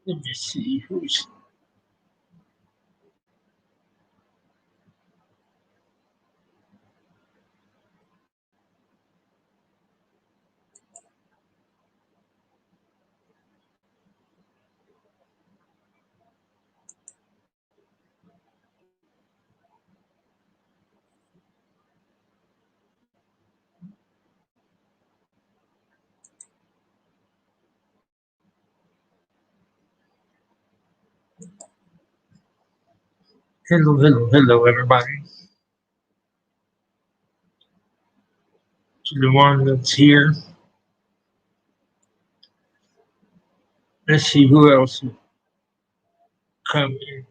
Let me see who's. Hello, everybody. To the one that's here. Let's see who else come in.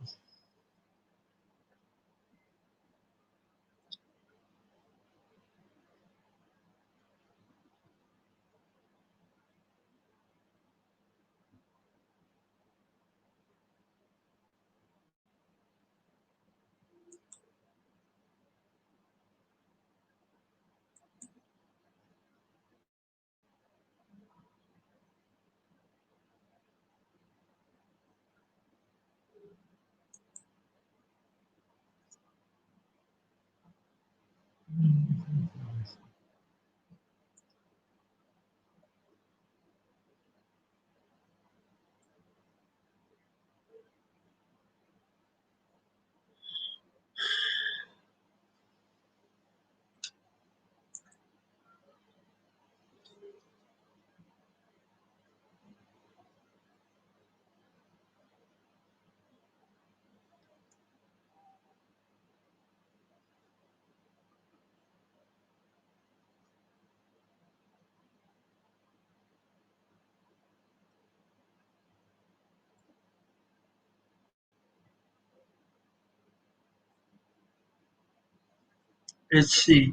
Let's see.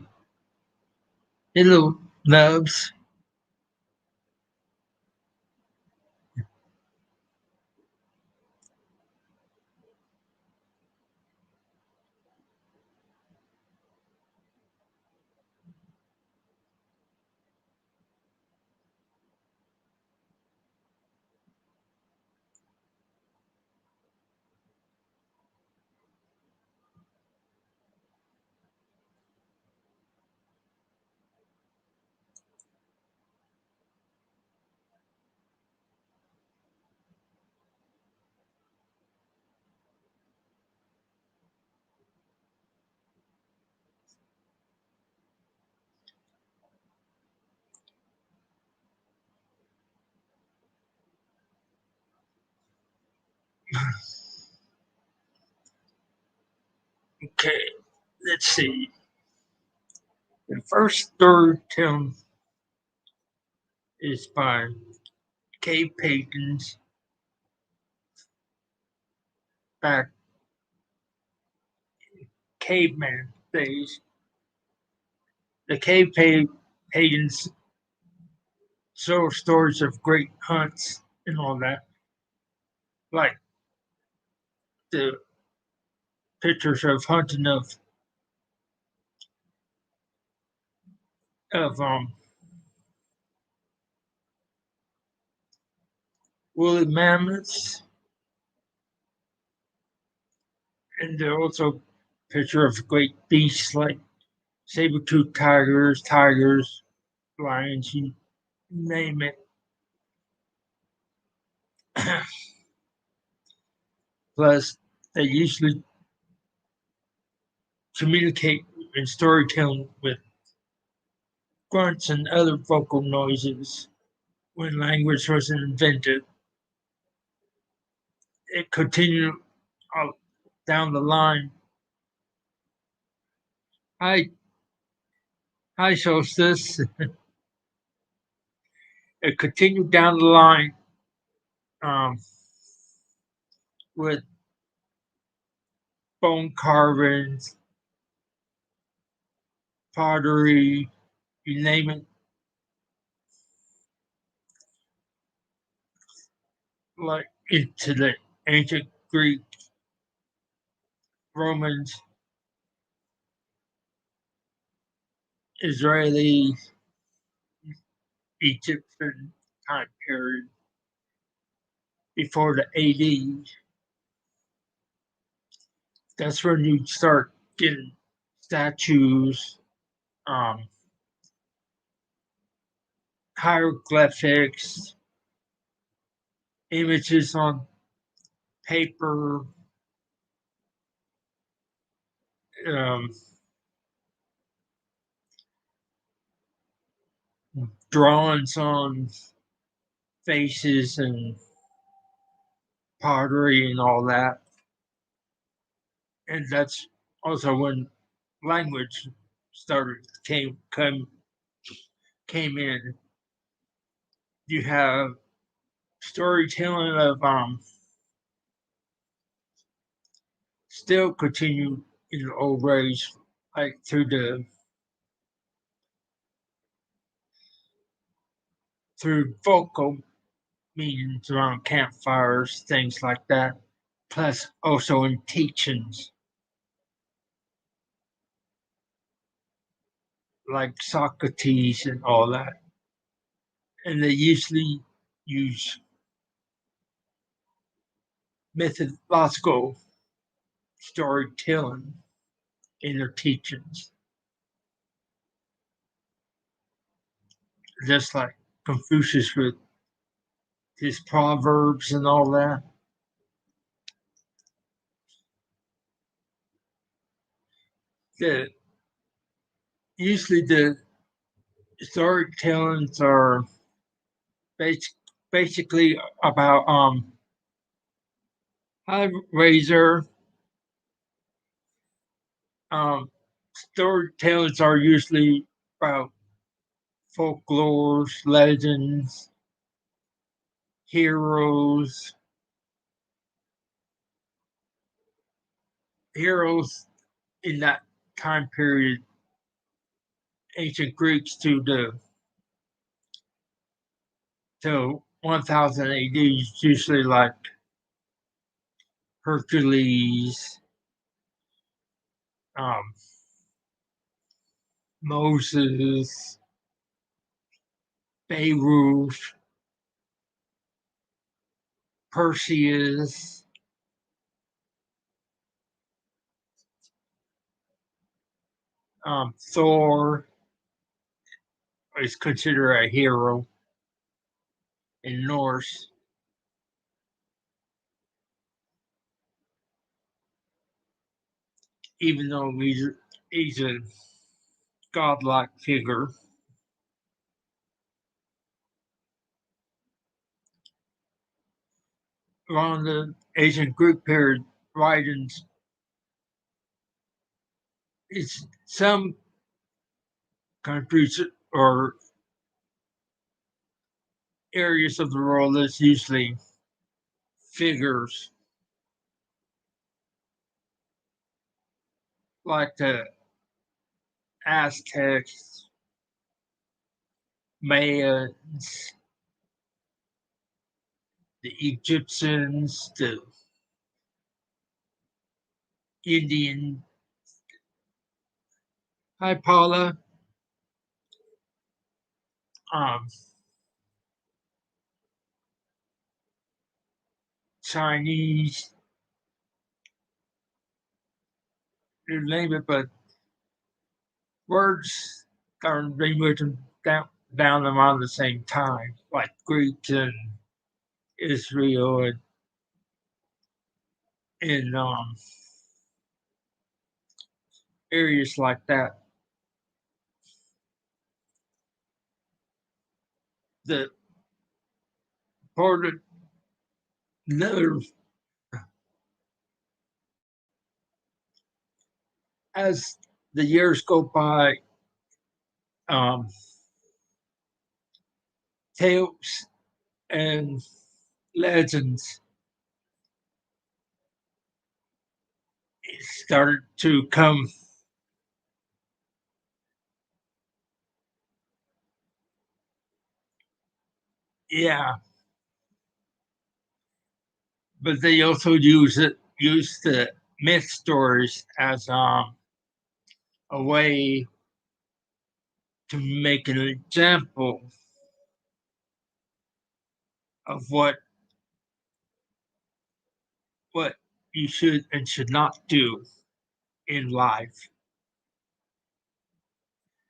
Hello, loves. Okay, let's see. The first storytelling is by cavepaitings back caveman days. The cavepaitings tell stories of great hunts and all that, like the pictures of hunting of woolly mammoths, and there are also picture of great beasts like saber-toothed tigers, lions, you name it. Plus, they usually communicate in storytelling with grunts and other vocal noises when language wasn't invented. It continued out down the line. Hi, hi, Solstice. It continued down the line um, with bone carvings, pottery, you name it, like into the ancient Greek, Romans, Israeli, Egyptian time period. before the AD. That's when you start getting statues, um, hieroglyphics, images on paper, um, drawings on faces and pottery and all that. And that's also when language started came in. You have storytelling of still continue in the old ways, like through vocal meetings around campfires, things like that. Plus, also in teachings, like Socrates and all that. And they usually use mythological storytelling in their teachings, just like Confucius with his proverbs and all that. The, usually the storytellings are bas- basically about Hellraiser. Um, storytellings are usually about folklore, legends, heroes, heroes in that time period, ancient Greeks to 1000 AD, is usually like Hercules, um, Moses, Beirut, Perseus, Thor is considered a hero in Norse, even though he's a godlike figure. Around the ancient Greek period, writings, it's some countries or areas of the world that's usually figures like the Aztecs, Mayans, the Egyptians, the Indian. Hi, Paula. Um, Chinese, you name it, but words are being written down around the same time, like Greek and Israel and areas like that. The part of another as the years go by, um, tales and legends started to come. Yeah, but they also use the myth stories as a way to make an example of what what you should and should not do in life.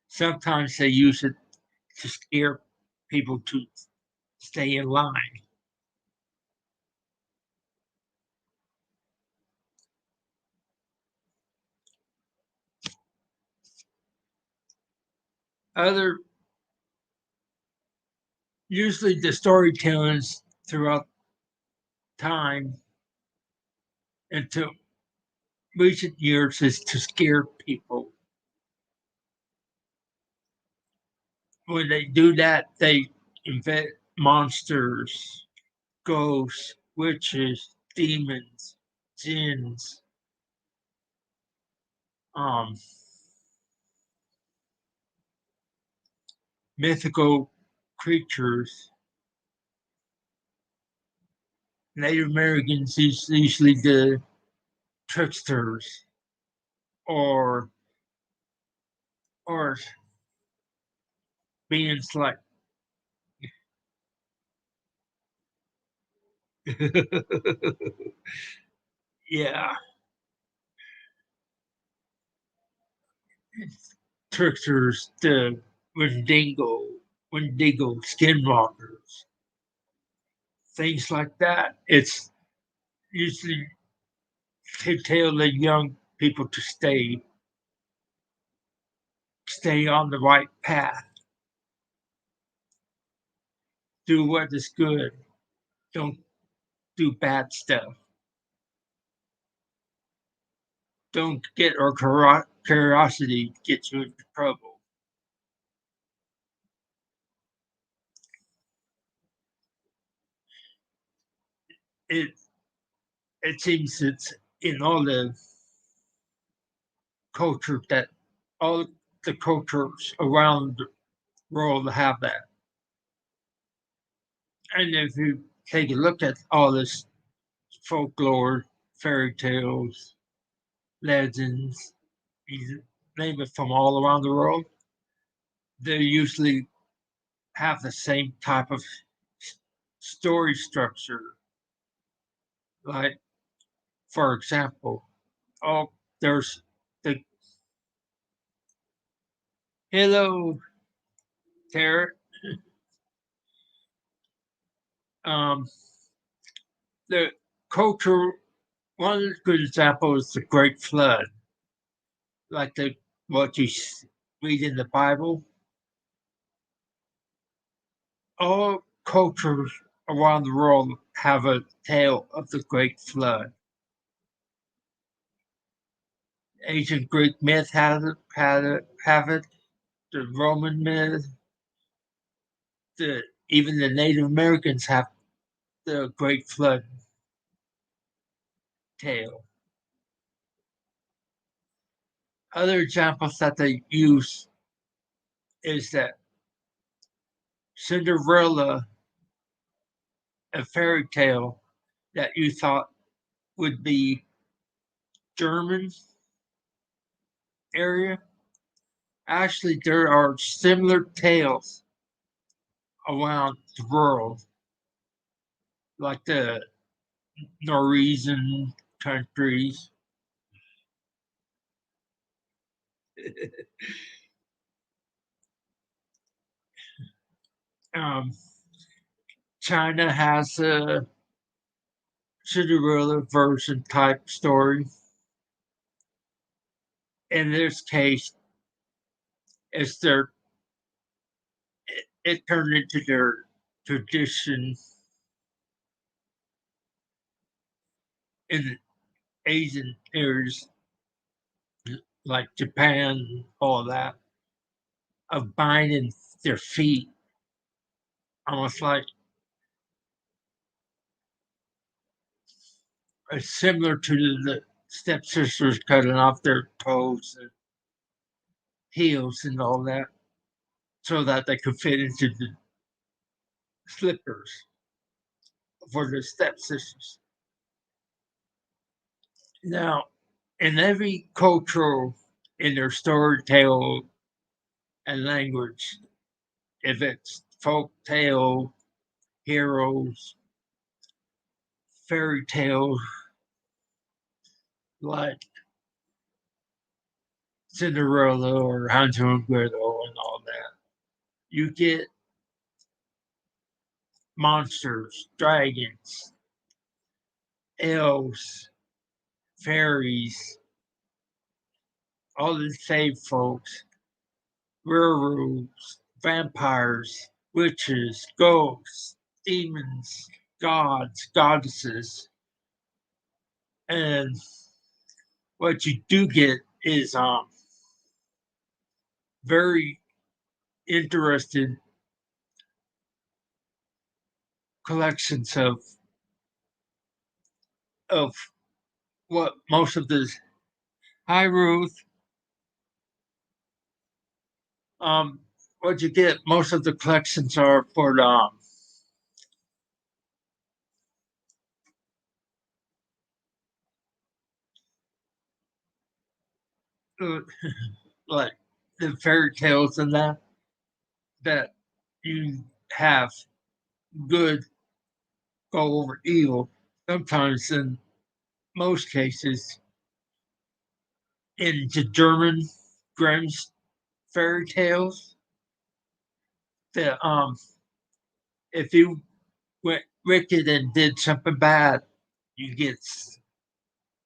Sometimes they use it to scare people to stay in line. Other Usually the storytellings throughout time until recent years is to scare people. When they do that, they invent monsters, ghosts, witches, demons, jinns, um, mythical creatures. Native Americans usually the tricksters or or beings like yeah, tricksters, the Wendigo skinwalkers, things like that. It's usually to tell the young people to stay on the right path, do what is good, don't do bad stuff, don't get or curiosity gets you into trouble. It it seems it's in all the culture that all the cultures around the world have that. And if you take a look at all this folklore, fairy tales, legends, you name it from all around the world, they usually have the same type of story structure. Like, for example, oh, there's the hello, Tarot. Um, the culture, one good example is the Great Flood, like the what you read in the Bible. All cultures around the world have a tale of the Great Flood. Ancient Greek myth have it. The Roman myth, even the Native Americans have the Great Flood tale. Other examples that they use is that Cinderella, a fairy tale that you thought would be German area. Actually, there are similar tales around the world, like the Norwegian countries. um, China has a Cinderella version type story. In this case, it's it turned into their tradition in Asian areas like Japan, all that, of binding their feet, almost like similar to the stepsisters cutting off their toes and heels and all that, so that they could fit into the slippers for the stepsisters. Now, in every culture, in their storytale and language, if it's folk tale, heroes, fairy tale, like Cinderella or Hansel and Gretel and all that. You get monsters, dragons, elves, fairies, all the same folks, werewolves, vampires, witches, ghosts, demons, gods, goddesses, and what you do get is very interesting collections of what most of the Hi Ruth. What you get most of the collections are for the like the fairy tales and that you have good go over evil. Sometimes, in most cases, in the German Grimm's fairy tales, that if you went wicked and did something bad, you get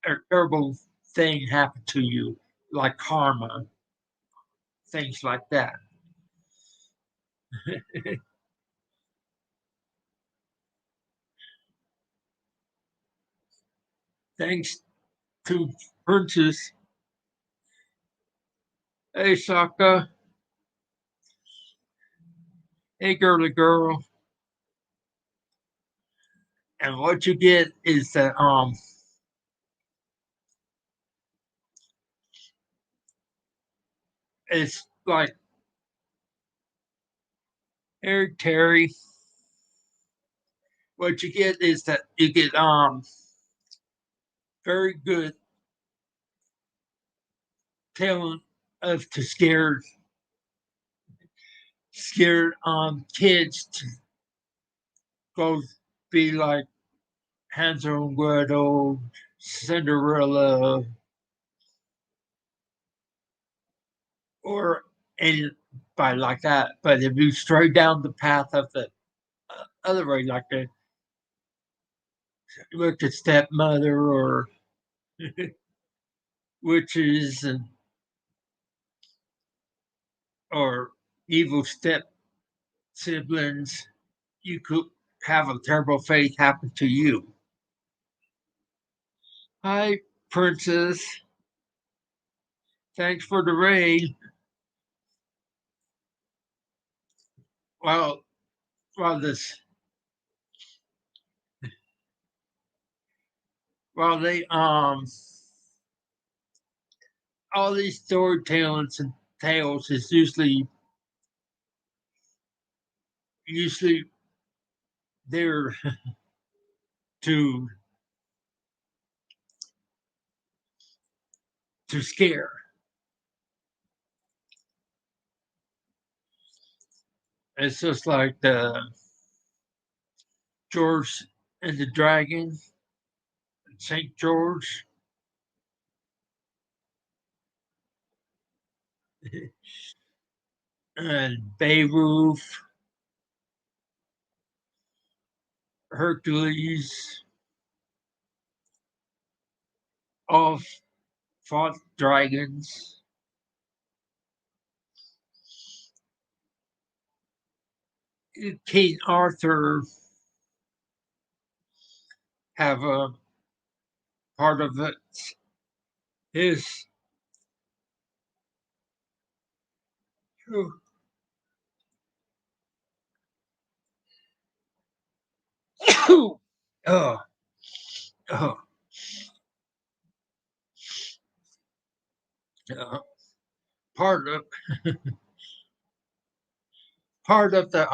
a terrible thing happen to you, like karma, things like that. Thanks to Princess Asaka, hey girly girl, and what you get is that it's like Eric Terry. What you get is that you get very good talent of to scare kids to go be like Hansel and Gretel, Cinderella, or anybody like that. But if you stray down the path of the other way, like the wicked stepmother or witches and or evil step siblings, you could have a terrible fate happen to you. Hi, princess. Thanks for the raid. Well, while this, while they all these storytellings and tales is usually there to scare. It's just like the George and the Dragon, Saint George, and Beowulf, Hercules, all fought dragons. King Arthur have a part of it. His oh, oh, uh, part of the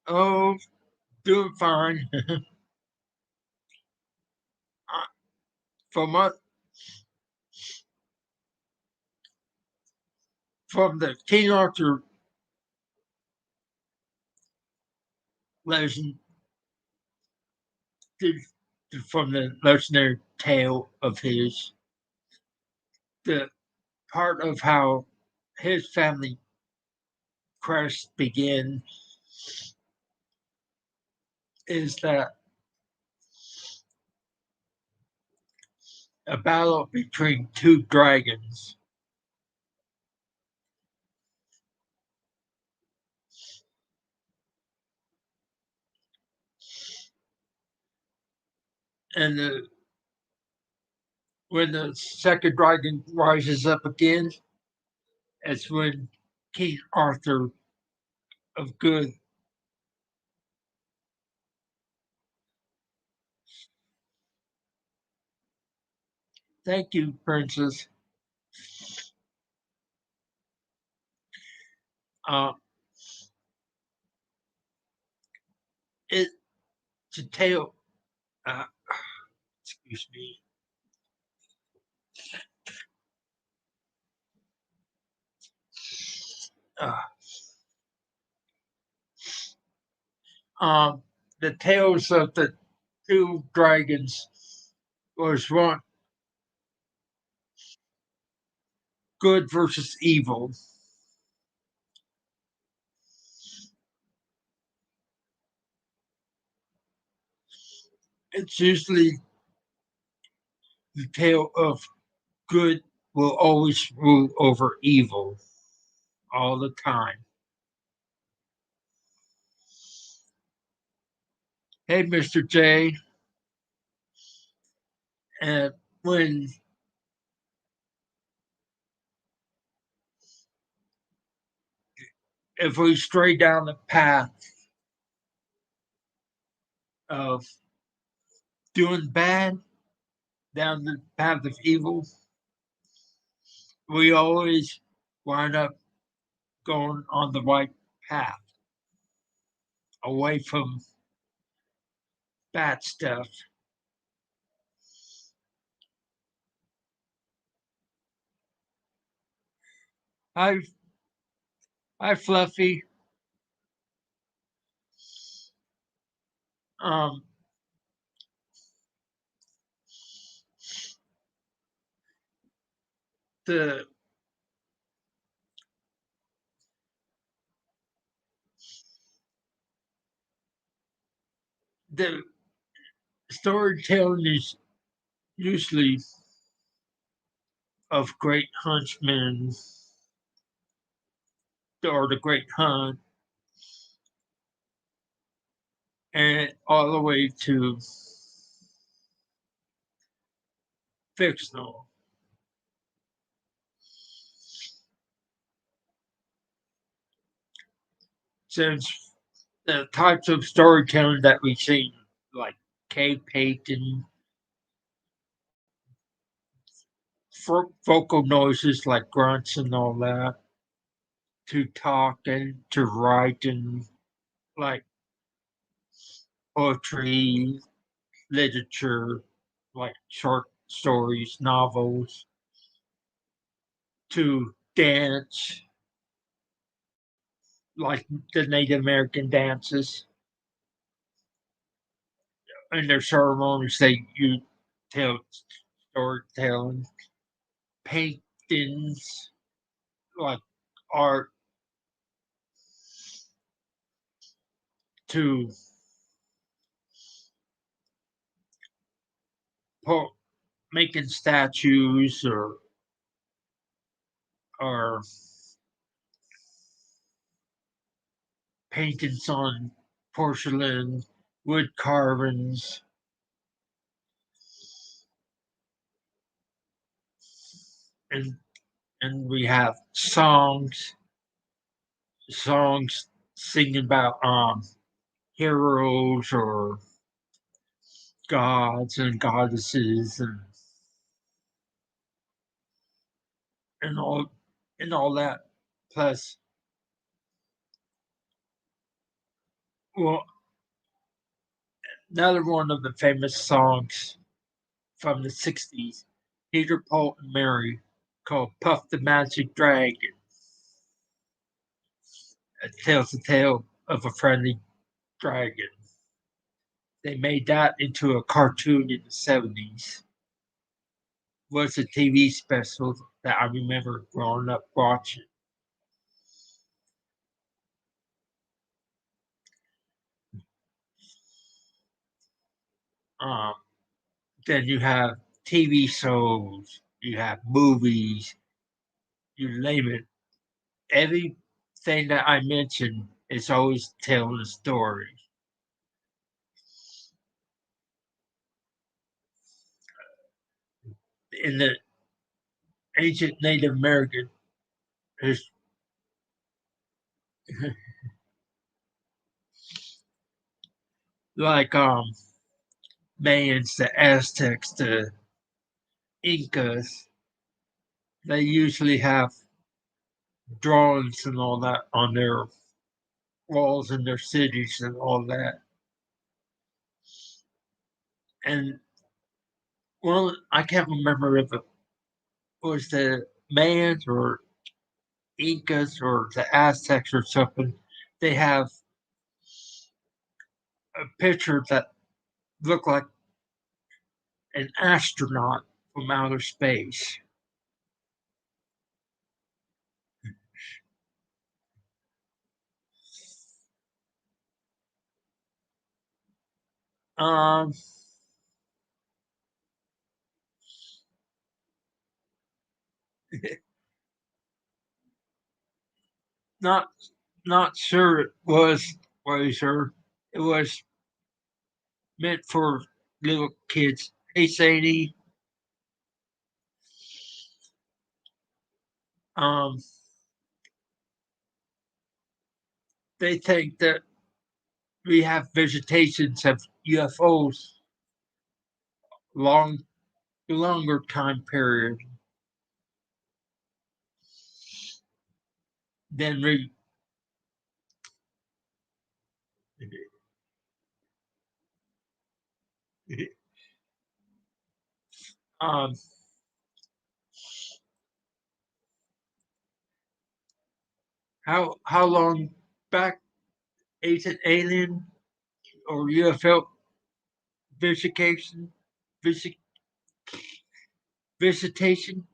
oh, doing fine. from what from the King Arthur legend, from the legendary tale of his, the part of how his family crest began is that a battle between two dragons. And when the second dragon rises up again, it's when King Arthur of Good. Thank you, Princess. Uh, it's a tale. Uh, excuse me. Uh, um, the tales of the two dragons was one good versus evil. It's usually the tale of good will always rule over evil all the time. Hey, Mr. J, and when if we stray down the path of doing bad, down the path of evil, we always wind up going on the right path, away from bad stuff. Hi, hi, Fluffy. Um, the the storytelling is usually of great huntsmen or the great hunt, and all the way to fictional. Since the types of storytelling that we see, like cave painting, vocal noises like grunts and all that, to talking, to writing, like poetry, literature, like short stories, novels, to dance, like the Native American dances. In their ceremonies, they you tell storytelling, paintings, like art, to making statues or paintings on porcelain, wood carvings, and we have songs singing about heroes or gods and goddesses and all that. Plus, well, another one of the famous songs from the '60s, Peter, Paul, and Mary, called "Puff the Magic Dragon." It tells the tale of a friendly dragon They made that into a cartoon in the 70s. Was a TV special that I remember growing up watching. Um, then you have TV shows, you have movies, you name it. Everything that I mentioned is always telling a story. In the ancient Native American, there's like Mayans, the Aztecs, the Incas. They usually have drawings and all that on their walls in their cities and all that. And well, I can't remember if it was the Mayans or Incas or the Aztecs or something. They have a picture that looked like an astronaut from outer space. Um, not not sure it was sure it was meant for little kids. Hey Sadie, um, they think that we have visitations of UFOs long longer time period than we um how long back ancient alien or UFO visitation visit, visitation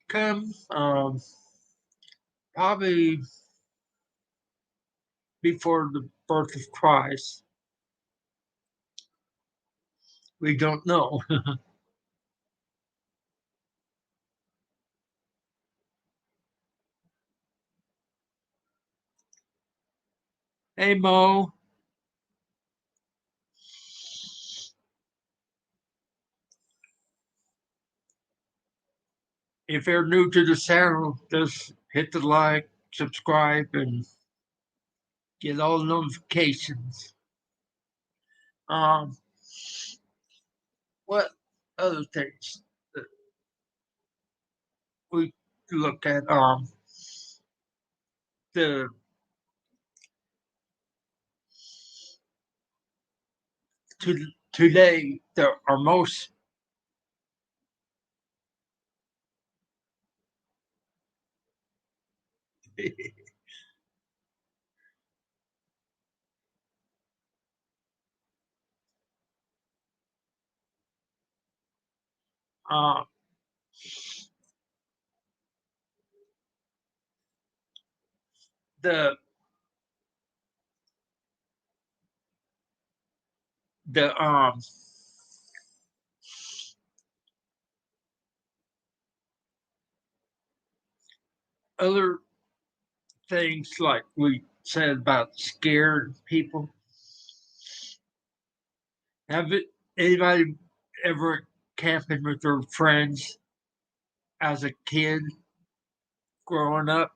come probably before the birth of Christ. We don't know. Hey Mo, if you're new to the channel, just hit the like, subscribe, and get all the notifications. Um, what other things that we look at? The today there are most uh, the the other things like we said about scared people. Have it anybody ever camping with their friends as a kid growing up?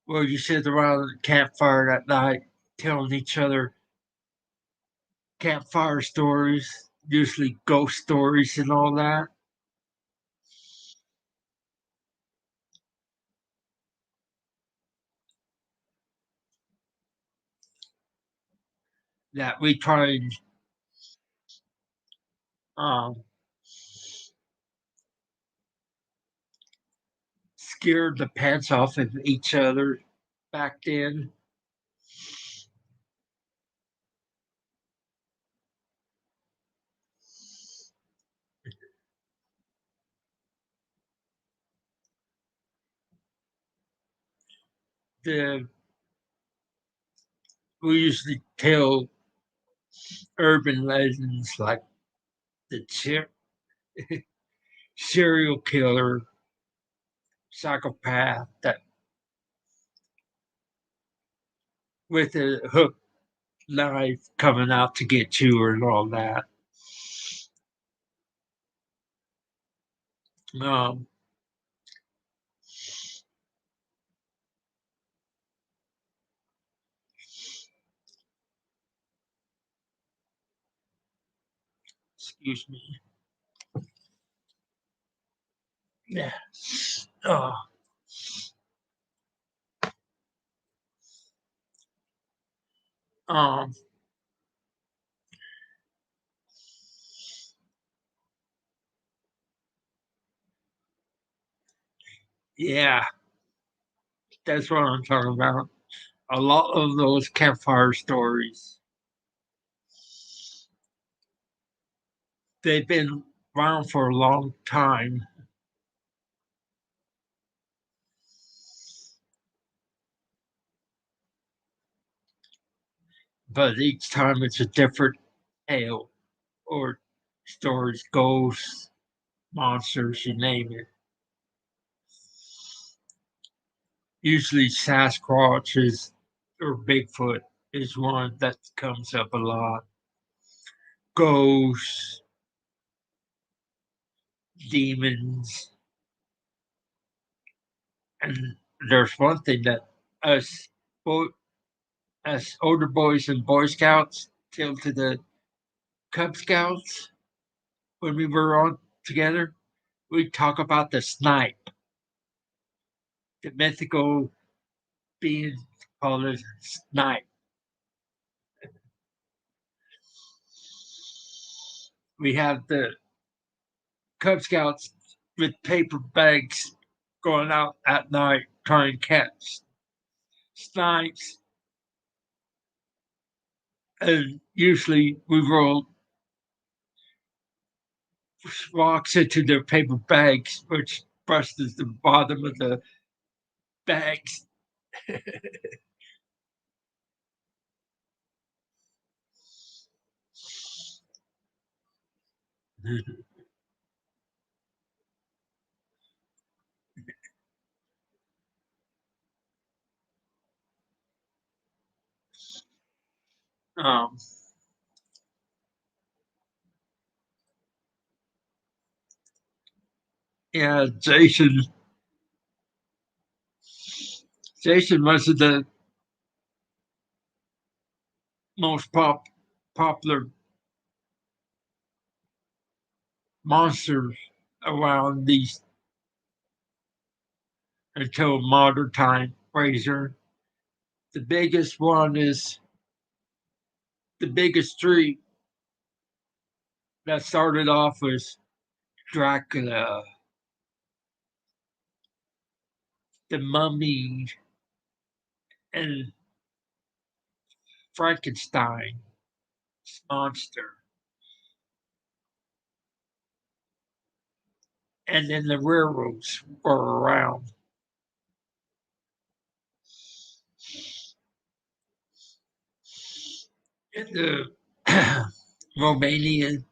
Where you sit around the campfire that night telling each other campfire stories, usually ghost stories and all that. That we try and um, scared the pants off of each other back then. The we usually tell urban legends like the serial killer, psychopath that with a hook knife coming out to get you and all that. Um, excuse me. Yeah. Oh, um, yeah, that's what I'm talking about. A lot of those campfire stories, they've been around for a long time, but each time it's a different tale or stories, ghosts, monsters, you name it. Usually Sasquatch is or Bigfoot is one that comes up a lot. Ghosts, demons, and there's one thing that us bo- us older boys and Boy Scouts tell to the Cub Scouts when we were on together. We talk about the snipe, the mythical being called a snipe. We have the Cub Scouts with paper bags going out at night trying to catch snipes. And usually we roll rocks into their paper bags, which busts the bottom of the bags. um, yeah, Jason was the most popular monster around these until modern time. Razor. The biggest one is the biggest three that started off was Dracula, the Mummy, and Frankenstein monster, and then the werewolves were around. In the Romanian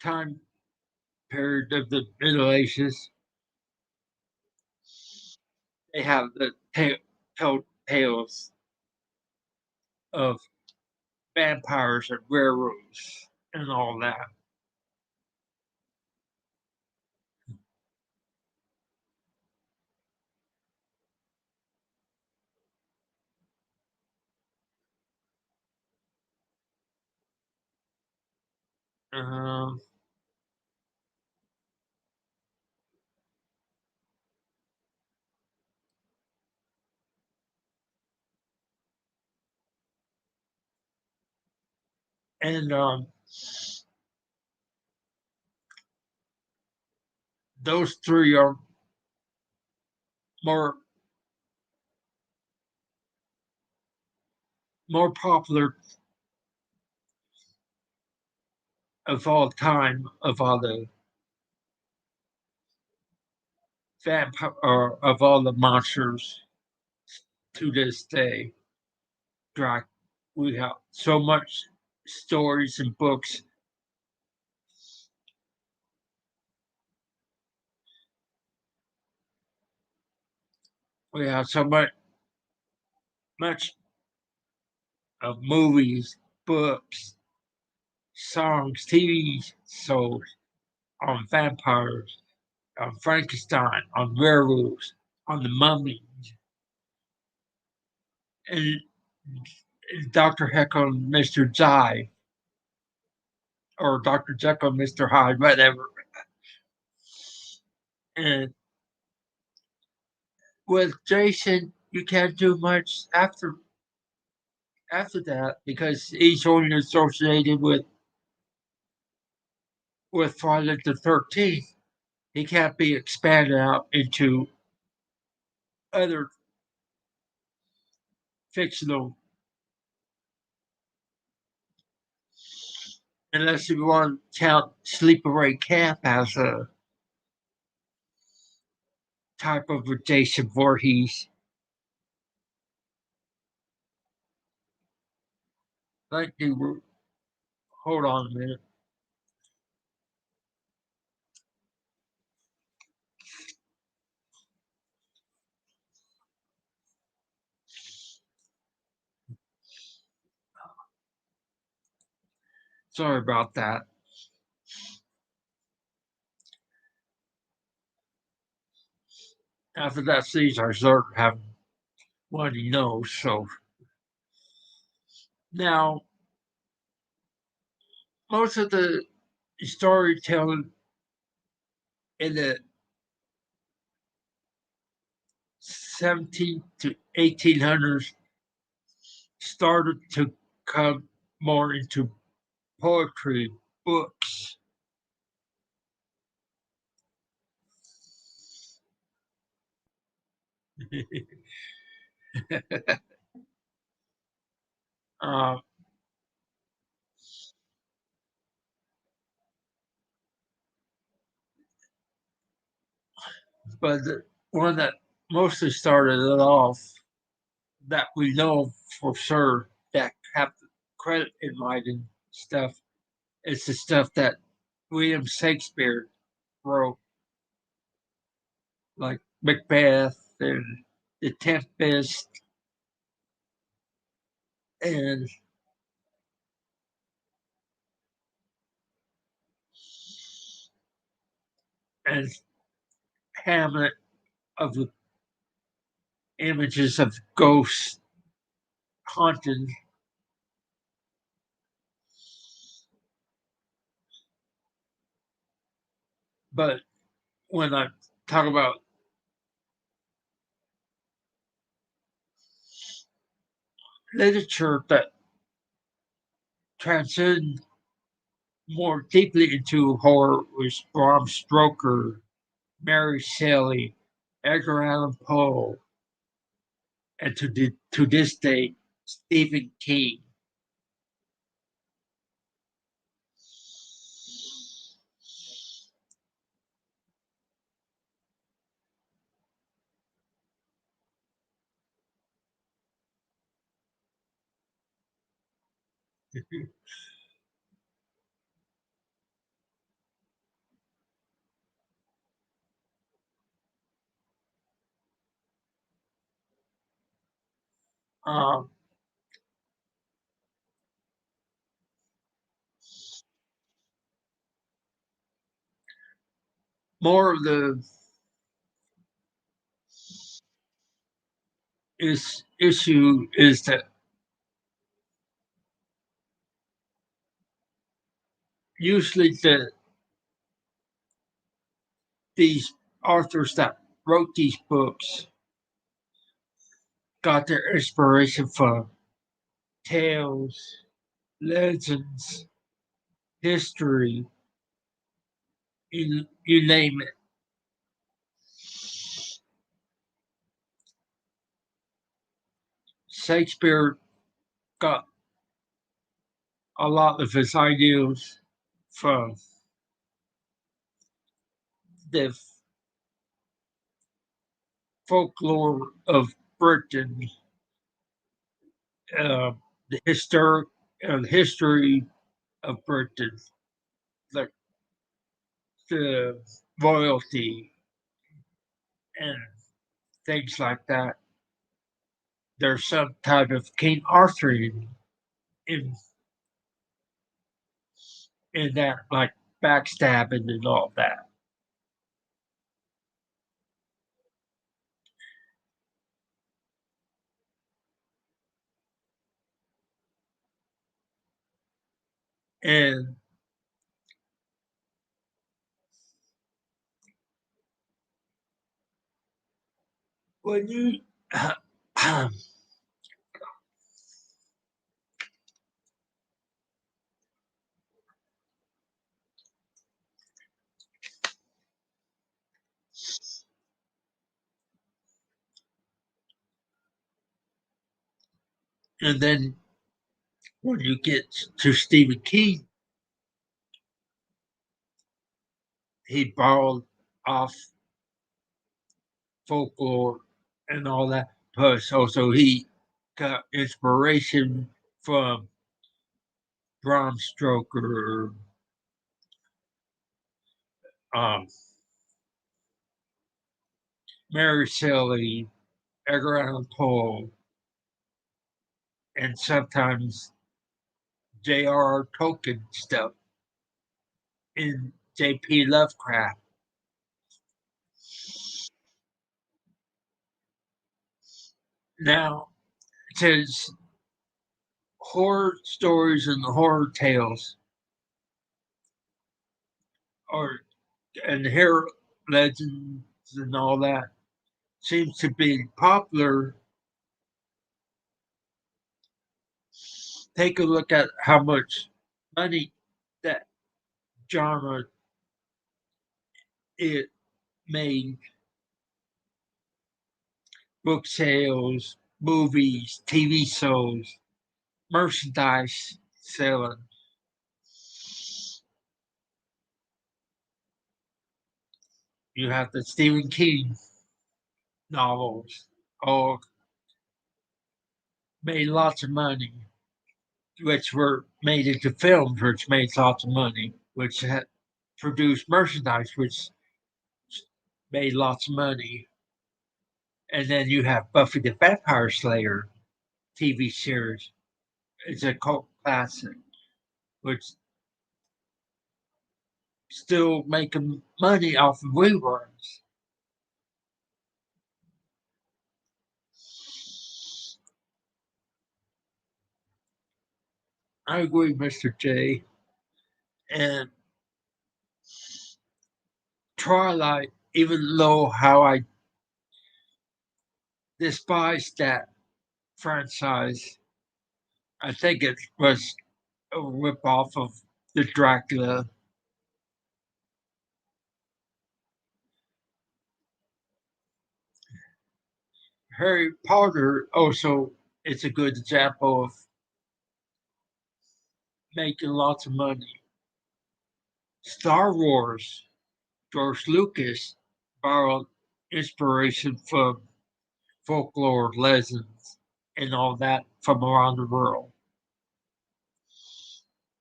time period of the Middle Ages, they have the told tales of vampires and werewolves and all that. Um, and those three are more popular of all time of all the vampire or of all the monsters to this day. Drac, we have so much stories and books. We have so much of movies, books, songs, TV shows on vampires, on Frankenstein, on werewolves, on the mummy, and Dr. Heckle and Mr. Jai, or Dr. Jekyll and Mr. Hyde, whatever. And with Jason, you can't do much after that because he's only associated with Friday the 13th. He can't be expanded out into other fictional, unless you want to count Sleepaway Camp as a type of Jason Voorhees. Like you were, hold on a minute. Sorry about that. After that season, I started having bloody nose. So now, most of the storytelling in the 17th to 1800s started to come more into poetry, books. uh, but the one that mostly started it off that we know for sure that have credit in writing stuff is the stuff that William Shakespeare wrote, like Macbeth and The Tempest and and Hamlet of the images of ghosts haunting. But when I talk about literature that transcend more deeply into horror was Bram Stoker, Mary Shelley, Edgar Allan Poe, and to this day, Stephen King. um, more of the issue is that usually these authors that wrote these books got their inspiration from tales, legends, history, you name it. Shakespeare got a lot of his ideas from the folklore of Britain, uh, the history of Britain, like the royalty and things like that. There's some type of King Arthurian in that, like backstabbing and all that. And when you and then when you get to Stephen King, he borrowed off folklore and all that. Plus, also he got inspiration from Bram Stoker, um, Mary Shelley, Edgar Allan Poe, and sometimes J.R.R. Tolkien stuff in J.P. Lovecraft. Now, since horror stories and horror tales are and hero legends and all that seems to be popular, take a look at how much money that genre it made. Book sales, movies, TV shows, merchandise selling. You have the Stephen King novels, all made lots of money, which were made into films, which made lots of money, which had produced merchandise, which made lots of money. And then you have Buffy the Vampire Slayer TV series. It's a cult classic, which still making money off of reruns. I agree, Mr. J. And Twilight, even though how I despise that franchise, I think it was a ripoff of the Dracula. Harry Potter also is a good example of making lots of money. Star Wars, George Lucas borrowed inspiration from folklore, legends, and all that from around the world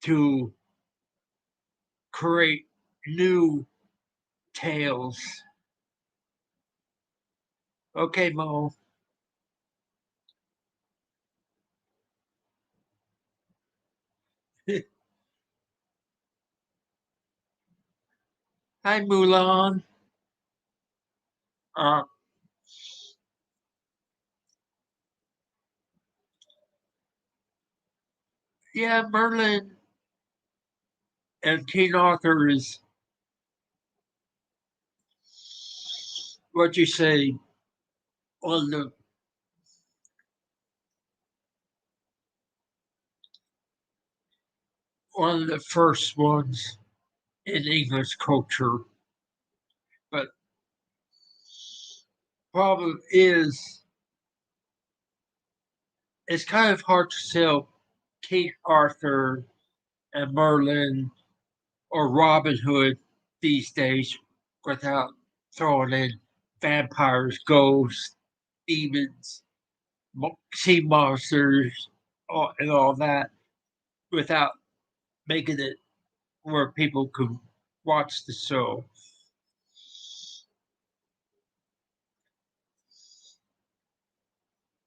to create new tales. Okay, Mo. Hi, Mulan. Uh, yeah, Merlin and King Arthur is what you say on the one of the first ones in English culture. But problem is it's kind of hard to sell King Arthur and Merlin or Robin Hood these days without throwing in vampires, ghosts, demons, sea monsters, and all that without making it where people could watch the show.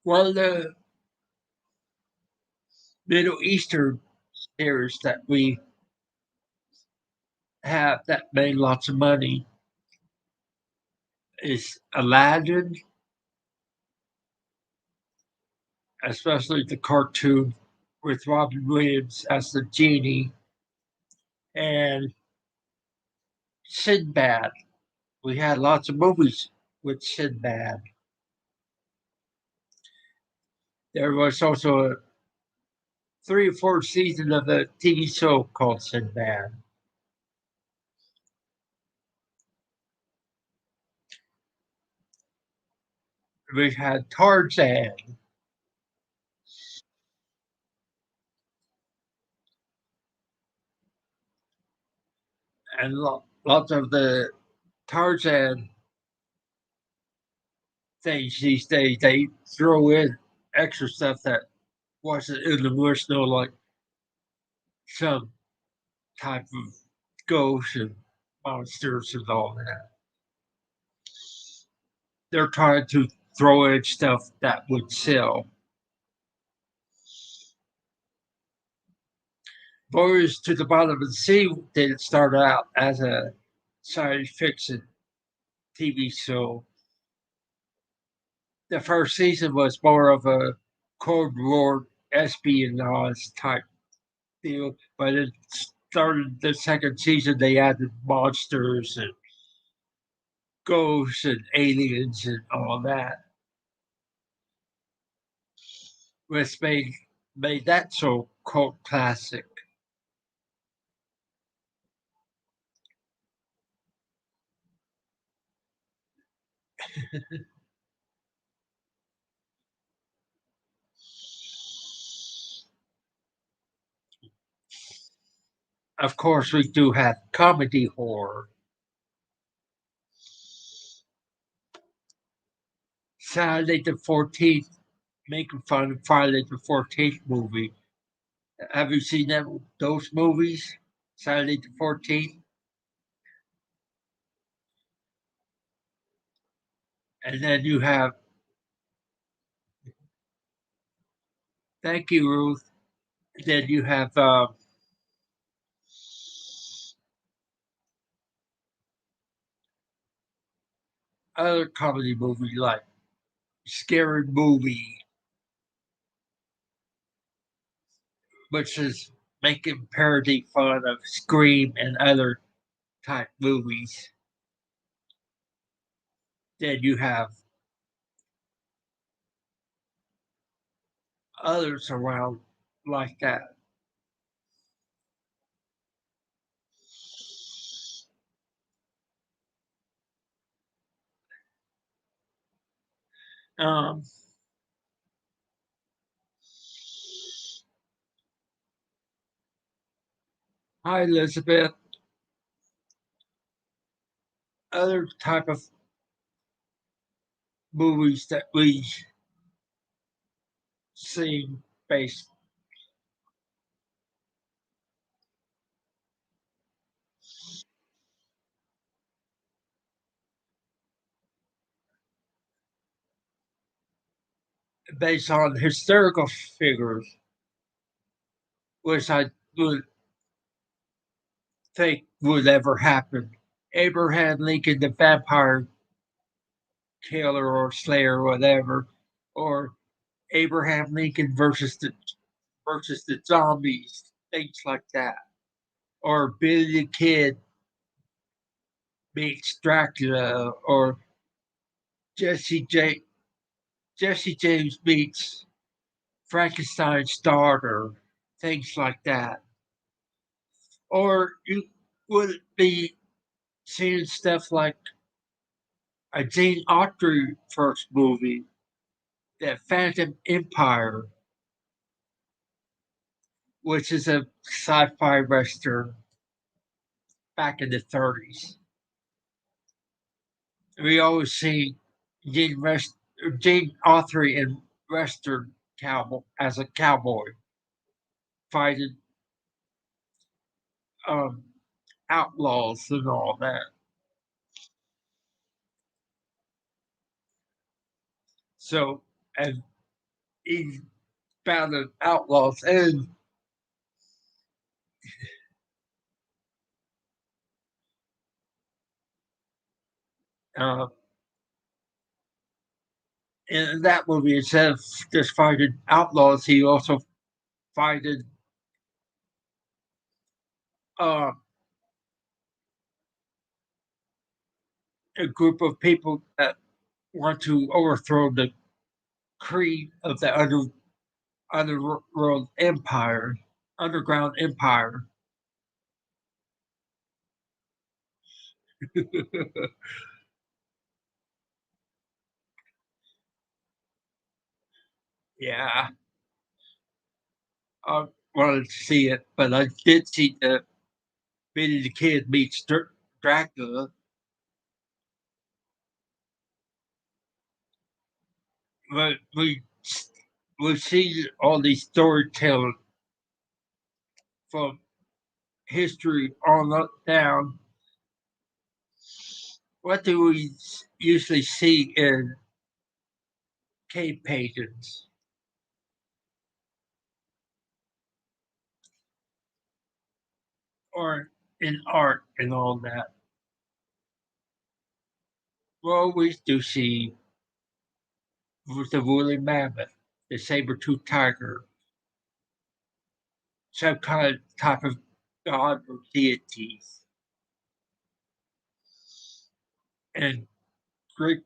One of the Middle Eastern series that we have that made lots of money is Aladdin, especially the cartoon with Robin Williams as the genie, and Sinbad. We had lots of movies with Sinbad. There was also a 3 or 4 seasons of a TV show called Sinbad. We had Tarzan, and lots of the Tarzan things these days. They throw in extra stuff that wasn't in the original, like some type of ghosts and monsters and all that. They're trying to throw in stuff that would sell. Voyage to the Bottom of the Sea didn't start out as a science fiction TV show. The first season was more of a Cold War espionage type deal, but it started the second season. They added monsters and ghosts and aliens and all that, which made that so cult classic. Of course, we do have comedy horror. Saturday the 14th, making fun of Friday the 14th movie. Have you seen those movies? Saturday the 14th? And then you have, thank you, Ruth. Then you have other comedy movies like Scary Movie, which is making parody fun of Scream and other type movies. Then you have others around like that. Um, Hi, Elizabeth. Other type of movies that we see based based on historical figures, which I would think would ever happen. Abraham Lincoln, the vampire killer or slayer, or whatever, or Abraham Lincoln versus the zombies, things like that, or Billy the Kid meets Dracula, or Jesse J. Jesse James meets Frankenstein's daughter, things like that. Or you would be seeing stuff like a Gene Autry first movie, that Phantom Empire. which is a sci-fi western back in the 30s. We always see Gene Autry in western cowboy as a cowboy fighting um, outlaws and all that. So, and he battled outlaws uh, in that movie, instead of just fighting outlaws, he also fighted uh, a group of people that want to overthrow the creed of the underworld empire, underground empire. Yeah, I wanted to see it, but I did see the Billy the Kid meets Dracula. But we see all these storytelling from history on up down. What do we usually see in cave paintings or in art and all that? We always do see the woolly mammoth, the saber-toothed tiger, some kind of type of god or deity. And Greek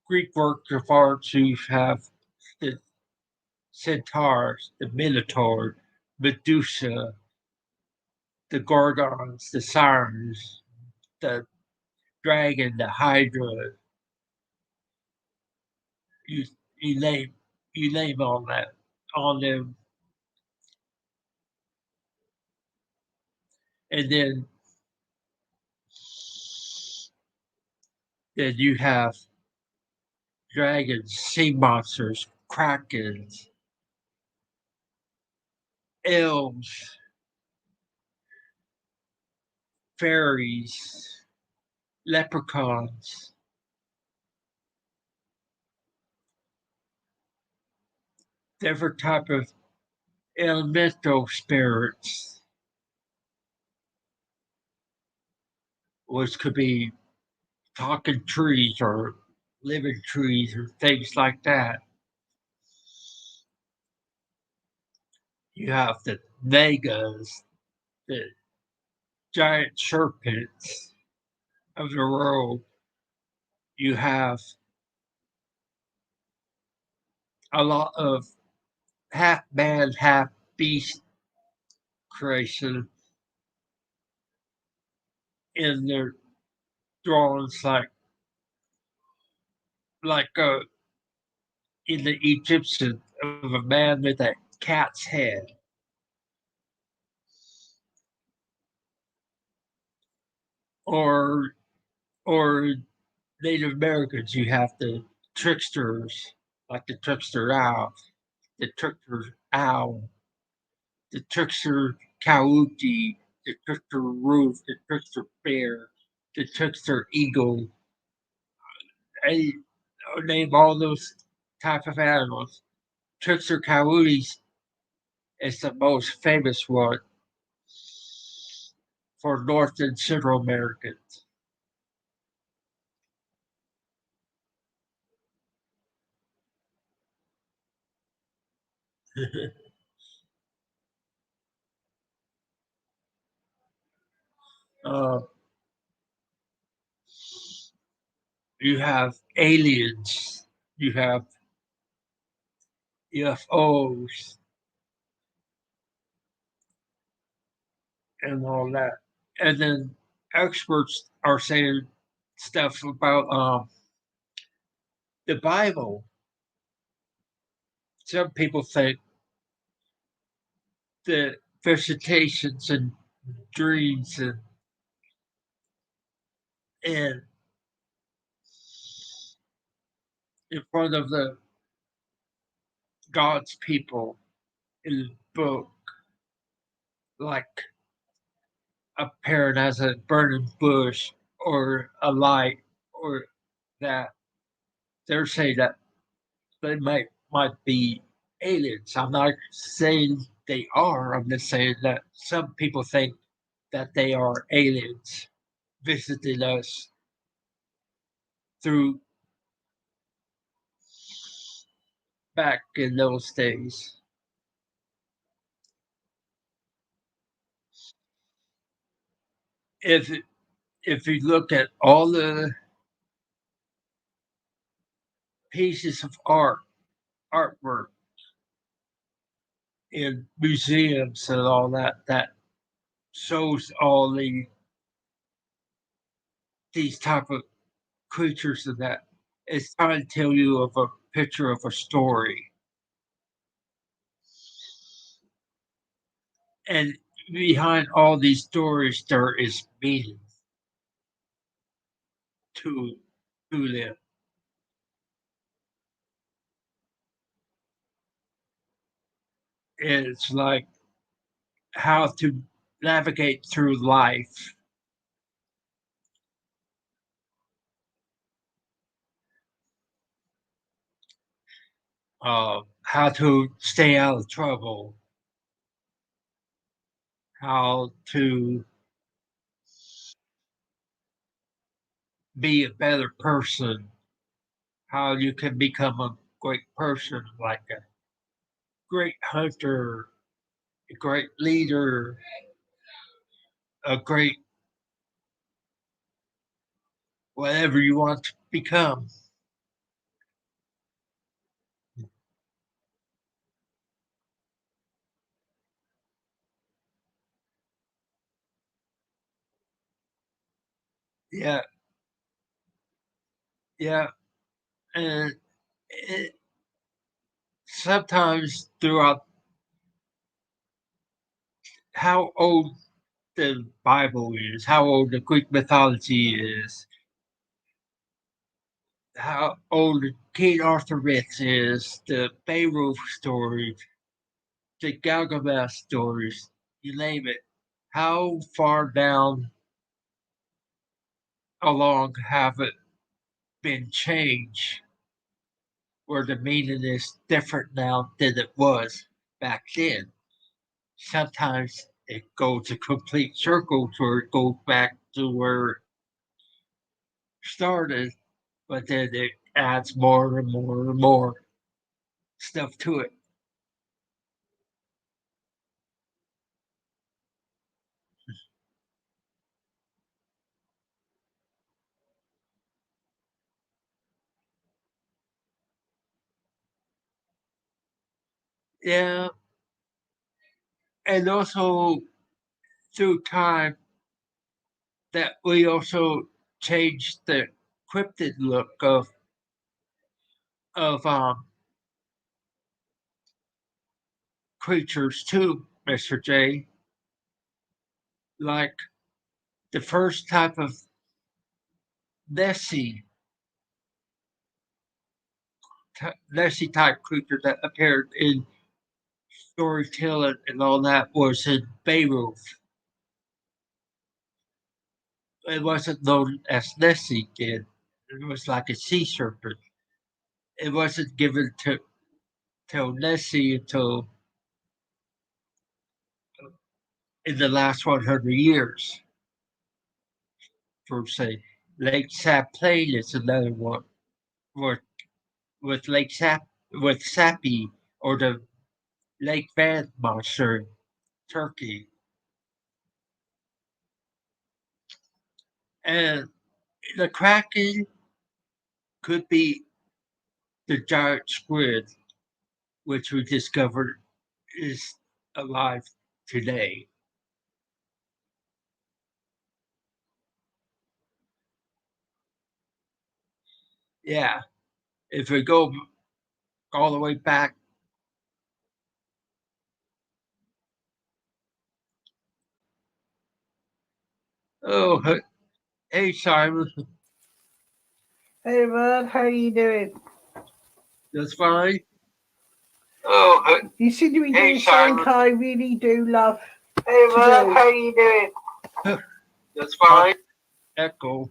Greek works of art, you have the centaurs, the minotaur, Medusa, the gorgons, the sirens, the dragon, the hydra. You you name you name all that on them, and then you have dragons, sea monsters, krakens, elves, fairies, leprechauns, different type of elemental spirits, which could be talking trees or living trees or things like that. You have the Vegas, the giant serpents of the world. You have a lot of half man, half beast creation in their drawings, like in the Egyptian of a man with a cat's head, or or Native Americans. You have the tricksters, like the trickster owl, the trickster coyote, the trickster wolf, the trickster bear, the trickster eagle. I name all those type of animals. Trickster coyotes is the most famous one for North and Central Americans. uh, you have aliens, you have UFOs, and all that. And then experts are saying stuff about the Bible. Some people think the visitations and dreams and in front of the God's people in the book, like appearing as a burning bush or a light, or that they're saying that they might be aliens. I'm not saying they are. I'm just saying that some people think that they are aliens visiting us through back in those days. If if you look at all the pieces of artwork in museums and all that, that shows all these type of creatures and that, it's trying to tell you of a picture of a story. And behind all these stories, there is meaning to them. It's like how to navigate through life, how to stay out of trouble, how to be a better person, how you can become a great person, like a great hunter, a great leader, a great whatever you want to become. Yeah, yeah. And it, sometimes throughout how old the Bible is, how old the Greek mythology is, how old King Arthur myth is, the Beowulf story, the Gilgamesh stories, you name it. How far down along have it been changed where the meaning is different now than it was back then? Sometimes it goes a complete circle where it goes back to where it started, but then it adds more and more and more stuff to it. Yeah, and also through time that we also changed the cryptid look of creatures too, Mr. J. Like the first type of Nessie Nessie type creature that appeared in storytelling and all that was in Beowulf. It wasn't known as Nessie then. It was like a sea serpent. It wasn't given to Nessie until in the last 100 years. For say, Lake Champlain is another one. With Lake with Sappi or the Lake Van monster in Turkey, and the Kraken could be the giant squid, which we discovered is alive today. Yeah, if we go all the way back Oh, hey, Simon. Hey man, how are you doing? That's fine. Oh, you seem to be Hey, doing Simon. something I really do love Hey, to man. do. How are you doing? That's fine. Echo.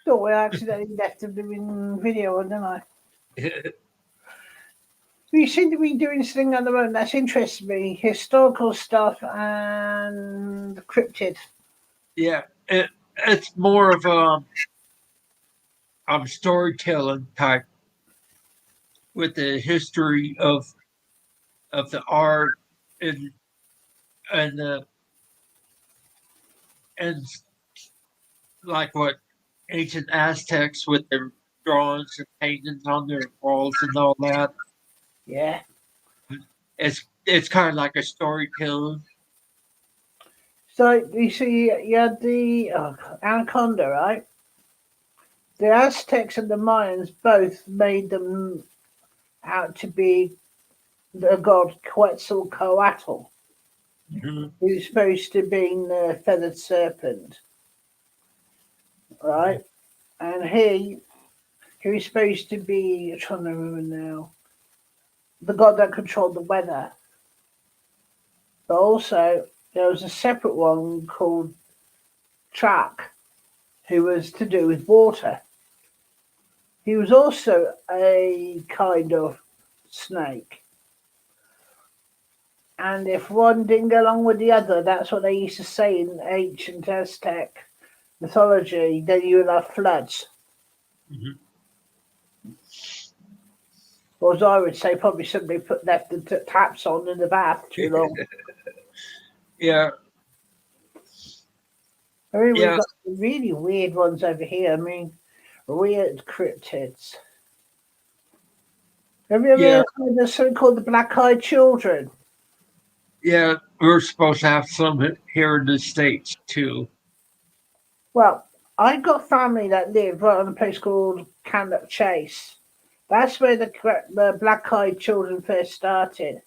Thought I accidentally left the living video on, didn't I? You seem to be doing something at the moment that's interested me, historical stuff and cryptid. Yeah, it's more of storytelling type with the history of the art and and the and like what ancient Aztecs with their drawings and paintings on their walls and all that. Yeah. It's kind of like a storytelling. So you see, you had the anaconda, right? The Aztecs and the Mayans both made them out to be the god Quetzalcoatl, Mhm. who's supposed to be the feathered serpent, right? And who's supposed to be, I'm trying to remember now, the god that controlled the weather. But also, there was a separate one called Track, who was to do with water. He was also a kind of snake. And if one didn't go along with the other, that's what they used to say in ancient Aztec mythology, then you would have floods. Mhm. Or as I would say, probably somebody left the taps on in the bath too long. Yeah, I mean, we've yeah, got really weird ones over here. I mean, weird cryptids. Have you yeah, ever heard of something called the black-eyed children? yeah. We're supposed to have some here in the States too. Well, I got family that live right on a place called Cannock Chase. That's where the black-eyed children first started,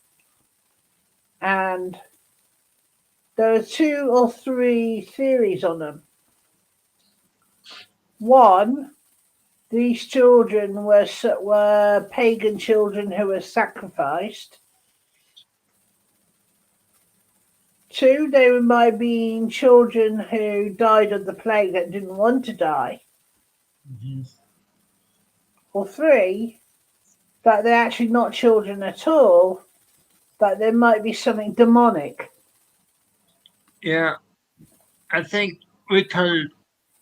and there are two or three theories on them. One, these children were pagan children who were sacrificed. Two, they might be children who died of the plague that didn't want to die. Mhm. Or three, that they're actually not children at all, that there might be something demonic. Yeah, I think we kind of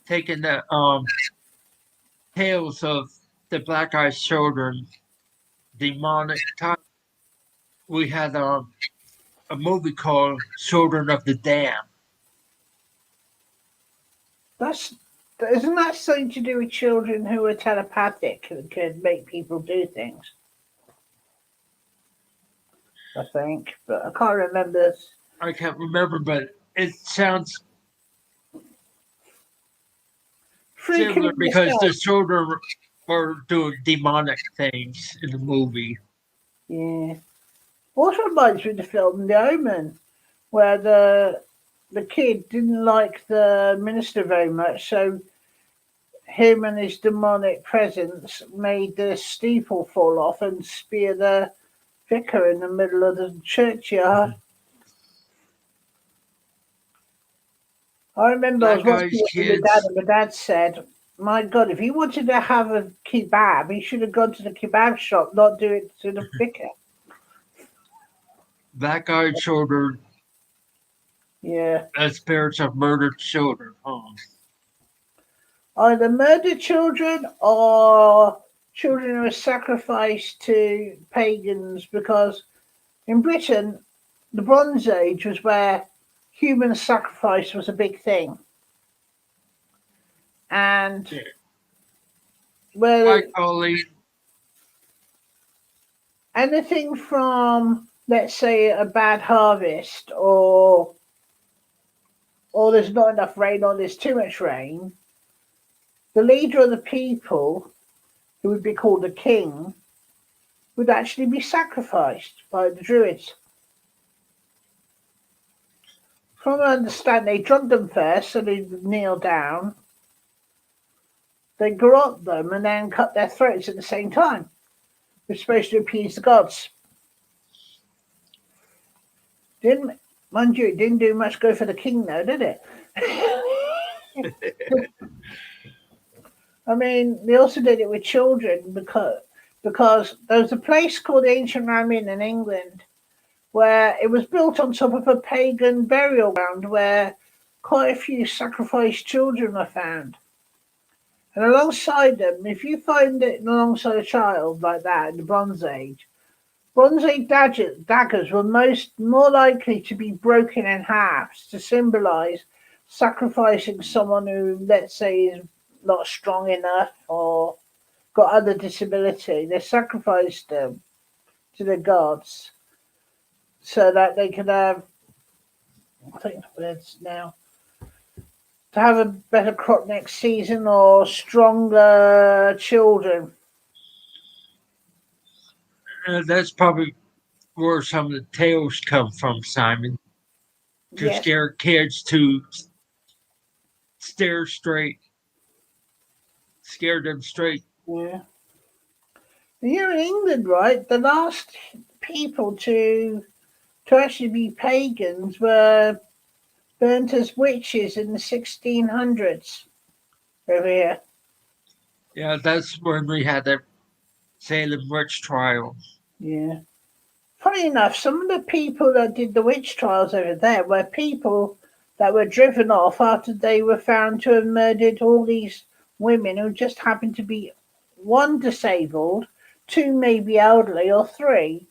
taken the tales of the Black Eyed Children demonic type. We had a movie called Children of the Dam. That's isn't that something to do with children who are telepathic and could make people do things? I think, but I can't remember. I can't remember, but it sounds Freaking similar in because the yourself. children were doing demonic things in the movie. Yeah. Also reminds me of the film The Omen, where the kid didn't like the minister very much, so him and his demonic presence made the steeple fall off and spear the vicar in the middle of the churchyard. Mhm. I remember I was Black watching Eyed it with my dad, Kids. and my dad said, "My God, if he wanted to have a kebab, he should have gone to the kebab shop, not do it to the vicar." Black Eyed Children Yeah, as spirits of murdered children. Huh? either murdered children or children who were sacrificed to pagans, because in Britain, the Bronze Age was where human sacrifice was a big thing, and Yeah. Hi, where Colleen. anything from, let's say, a bad harvest, or there's not enough rain, or there's too much rain, the leader of the people, who would be called a king, would actually be sacrificed by the druids. From what I understand, they drugged them first, so they kneel down. They garrote them and then cut their throats at the same time. We're supposed to appease the gods. Didn't, mind you, it didn't do much good for the king, though, did it? I mean, they also did it with children because there was a place called the Ancient Ram Inn in England where it was built on top of a pagan burial ground where quite a few sacrificed children were found. And alongside them, if you find it alongside a child like that in the Bronze Age daggers were more likely to be broken in half to symbolise sacrificing someone who, let's say, is not strong enough or got other disability. They sacrificed them to the gods so that they could have, I think the words now, to have a better crop next season or stronger children. That's probably where some of the tales come from, Simon, to Yes. scare kids to scare them straight. Yeah. Here in England, right, the last people to actually be pagans were burnt as witches in the 1600s over here. Yeah, that's when we had that Salem witch trial. Yeah. Funny enough, some of the people that did the witch trials over there were people that were driven off after they were found to have murdered all these women who just happened to be one disabled, two maybe elderly, or three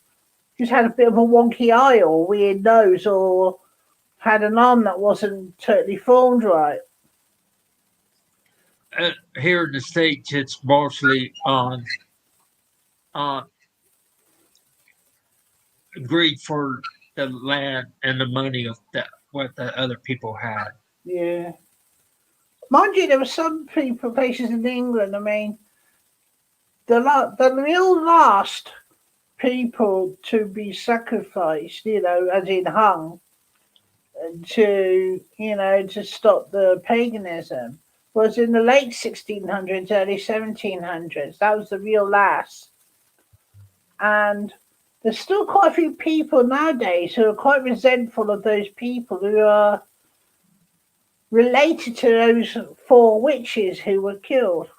just had a bit of a wonky eye or weird nose or had an arm that wasn't totally formed right. Here in the States, it's mostly on greed for the land and the money of what the other people had. Yeah. Mind you, there were some people, places in England, I mean, the real last people to be sacrificed, as in hung, to stop the paganism was in the late 1600s, early 1700s. That was the real last. And there's still quite a few people nowadays who are quite resentful of those people who are related to those four witches who were killed.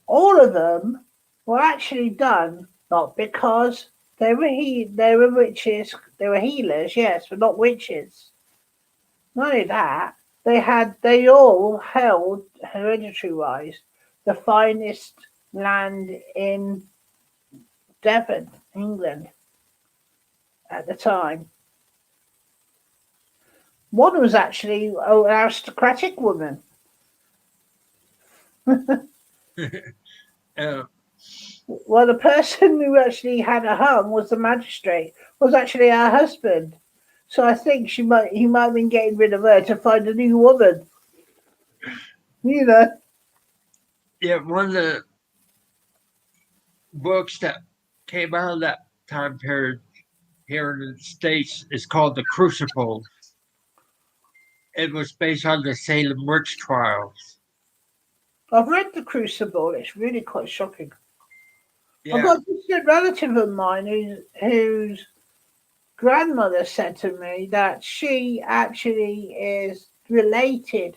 All of them were actually done not because they were witches, they were healers, yes, but not witches. Not only that, they all held, hereditary wise, the finest land in Devon, England, at the time. One was actually an aristocratic woman. Well, the person who actually had her hung was the magistrate, was actually her husband. So I think he might have been getting rid of her to find a new woman. Yeah, one of the books that came out of that time period here in the States is called The Crucible. It was based on the Salem witch trials. I've read The Crucible. It's really quite shocking. I've Yeah, got a distant relative of mine whose grandmother said to me that she actually is related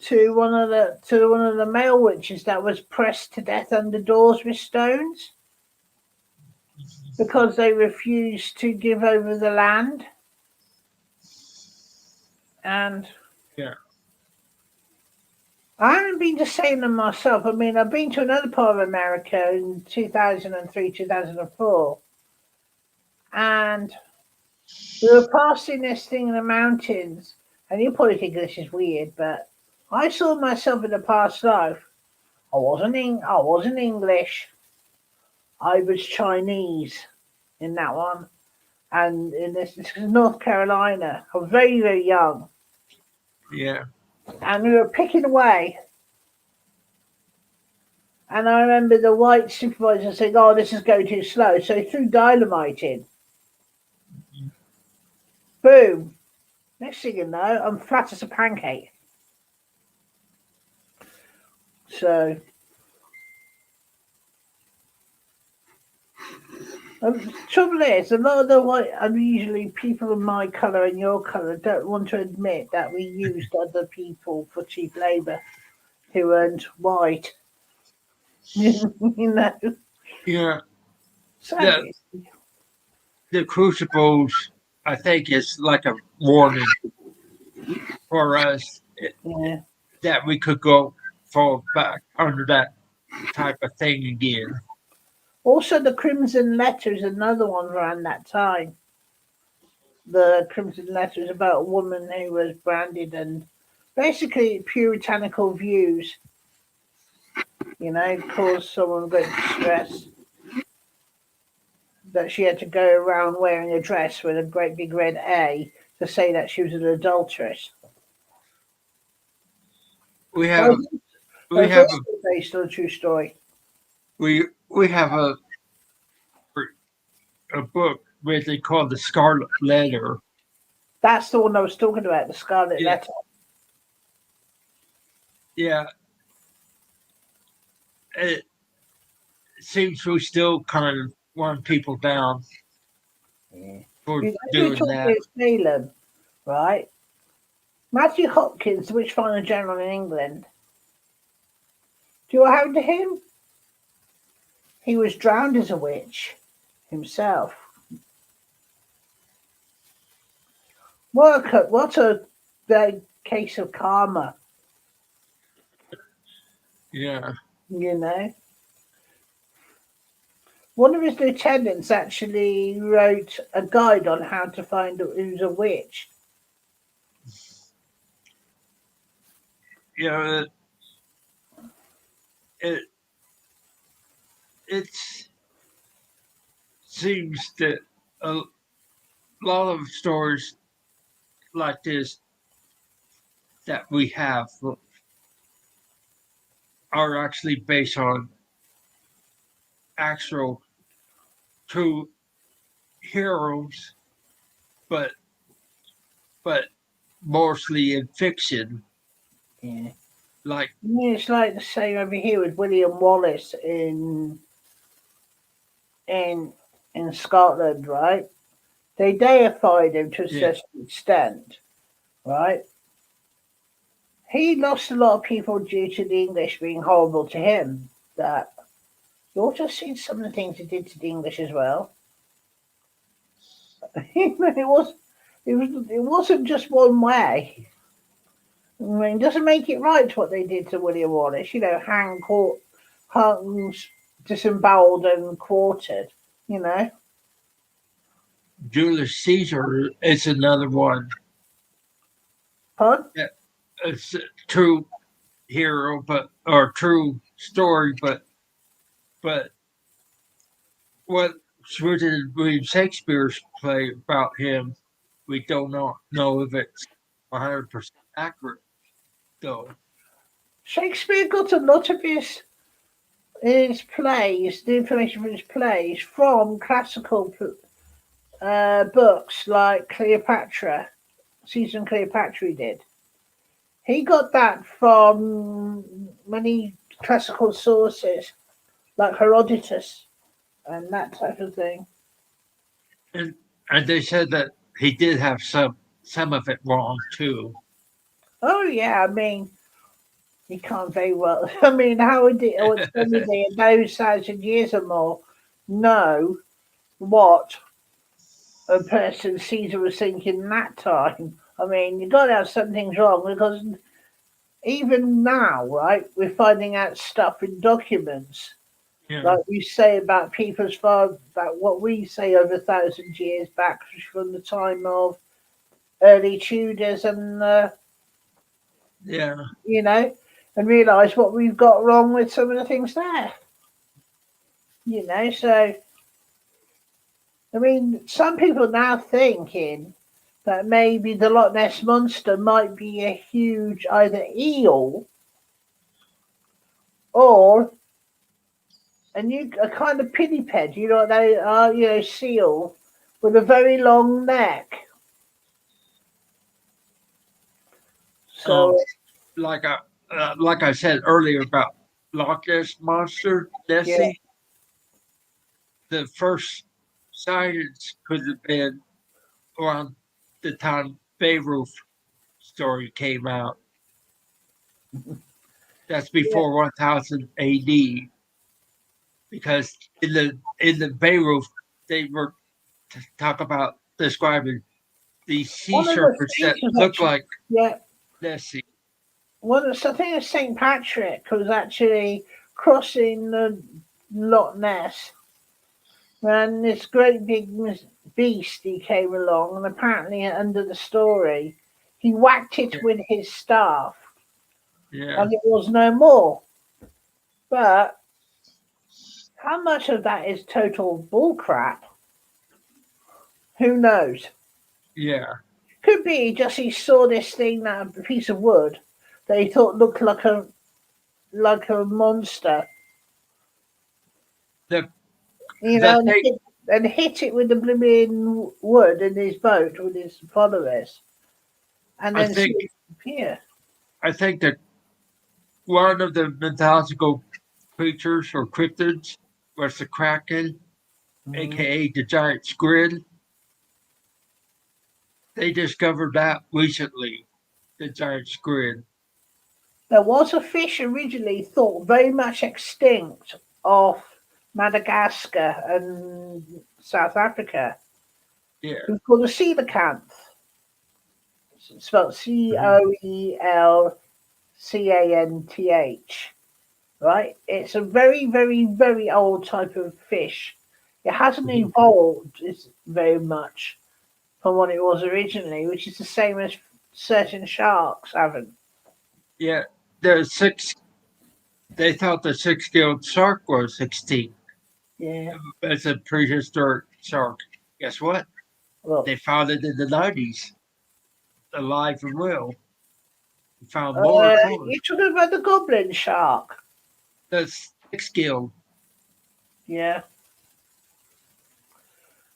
to one of the male witches that was pressed to death under doors with stones because they refused to give over the land. And yeah. I haven't been to Salem myself. I mean, I've been to another part of America in 2003, 2004. And we were passing this thing in the mountains. And you probably think this is weird, but I saw myself in a past life. I wasn't English. I was Chinese in that one. And in this is North Carolina. I was very, very young. Yeah. And we were picking away. And I remember the white supervisor saying, "Oh, this is going too slow." So he threw dynamite in. Boom. Next thing you know, I'm flat as a pancake. So, trouble is, a lot of the white, unusually people of my colour and your colour don't want to admit that we used other people for cheap labour who weren't white. you know, Yeah, the sadly. the Crucibles, I think, is like a warning for us Yeah. that we could go fall back under that type of thing again. Also, the Crimson Letter is another one around that time. The Crimson Letter is about a woman who was branded and basically puritanical views, caused someone great distress that she had to go around wearing a dress with a great big red A to say that she was an adulteress. We That have was, that we was have a also based on a true story. we have a book really called the Scarlet Letter. That's the one I was talking about, the Scarlet Yeah, Letter. yeah. It seems we still kind of run people down Yeah. for You know, we were doing talking that. about Salem, right? Matthew Hopkins, the witch finder general in England. Do you know what happened to him? He was drowned as a witch himself. What a big case of karma, Yeah, you know. One of his lieutenants actually wrote a guide on how to find who's a witch. you know, it it seems that a lot of stories like this that we have are actually based on actual true heroes, but but mostly in fiction. Yeah. Like Yeah, it's like the same over here with William Wallace in in Scotland, right? They deified him to a yeah, certain extent, right? He lost a lot of people due to the English being horrible to him. That you also seen some of the things he did to the English as well. It wasn't just one way. I mean, it doesn't make it right what they did to William Wallace. Hung, disemboweled, and quartered. You know, Julius Caesar is another one. huh? Yeah, it's a true hero, but or true story, but what did William Shakespeare's play about him? We don't know if it's 100% accurate though. Shakespeare got a lot of his plays, the information from his plays, from classical books like Cleopatra, Caesar and Cleopatra. He did. He got that from many classical sources like Herodotus and that type of thing. And and they said that he did have some of it wrong too. Oh yeah, I mean, you can't very well. I mean, how would it? What's going they in those 1,000 years or more know what a person Caesar was thinking that time? I mean, you got to have some things wrong because even now, right, we're finding out stuff in documents Yeah, like we say about people as far about what we say over 1,000 years back from the time of early Tudors and yeah, you know, and realise what we've got wrong with some of the things there. So I mean, some people are now thinking that maybe the Loch Ness monster might be a huge either eel or a kind of pinniped. You know what they are? Seal with a very long neck. So like I said earlier about Loch Ness monster yeah, Nessie, the first sightings could have been around the time Beowulf story came out. That's yeah. before 1000 AD, because in the Beowulf they were talk about describing these sea One of the serpents that features look actually, like yeah. Nessie. I think it's Saint Patrick was actually crossing the Loch Ness, and this great big beast he came along, and apparently under the story, he whacked it with his staff, Yeah, and it was no more. But how much of that is total bullcrap? Who knows? yeah. Could be just he saw this thing, that a piece of wood that he thought looked like a monster, The you the know, thing and hit it with the blooming wood in his boat with his followers, and I then see think it disappear. I think that one of the mythological creatures or cryptids was the Kraken, Mm. aka the giant squid. They discovered that recently, the giant squid. There was a fish originally thought very much extinct off Madagascar and South Africa. Yeah. It was called a coelacanth. It's spelled Mhm. Coelcanth, right? It's a very, very, very old type of fish. It hasn't Mhm. evolved very much from what it was originally, which is the same as certain sharks haven't. Yeah. The six they thought the six-gilled shark was extinct Yeah. as a prehistoric shark. Guess what? Well, They found it in the 90s, alive and well. We found more, of course. you're talking about the Goblin Shark. The six-gilled. Yeah.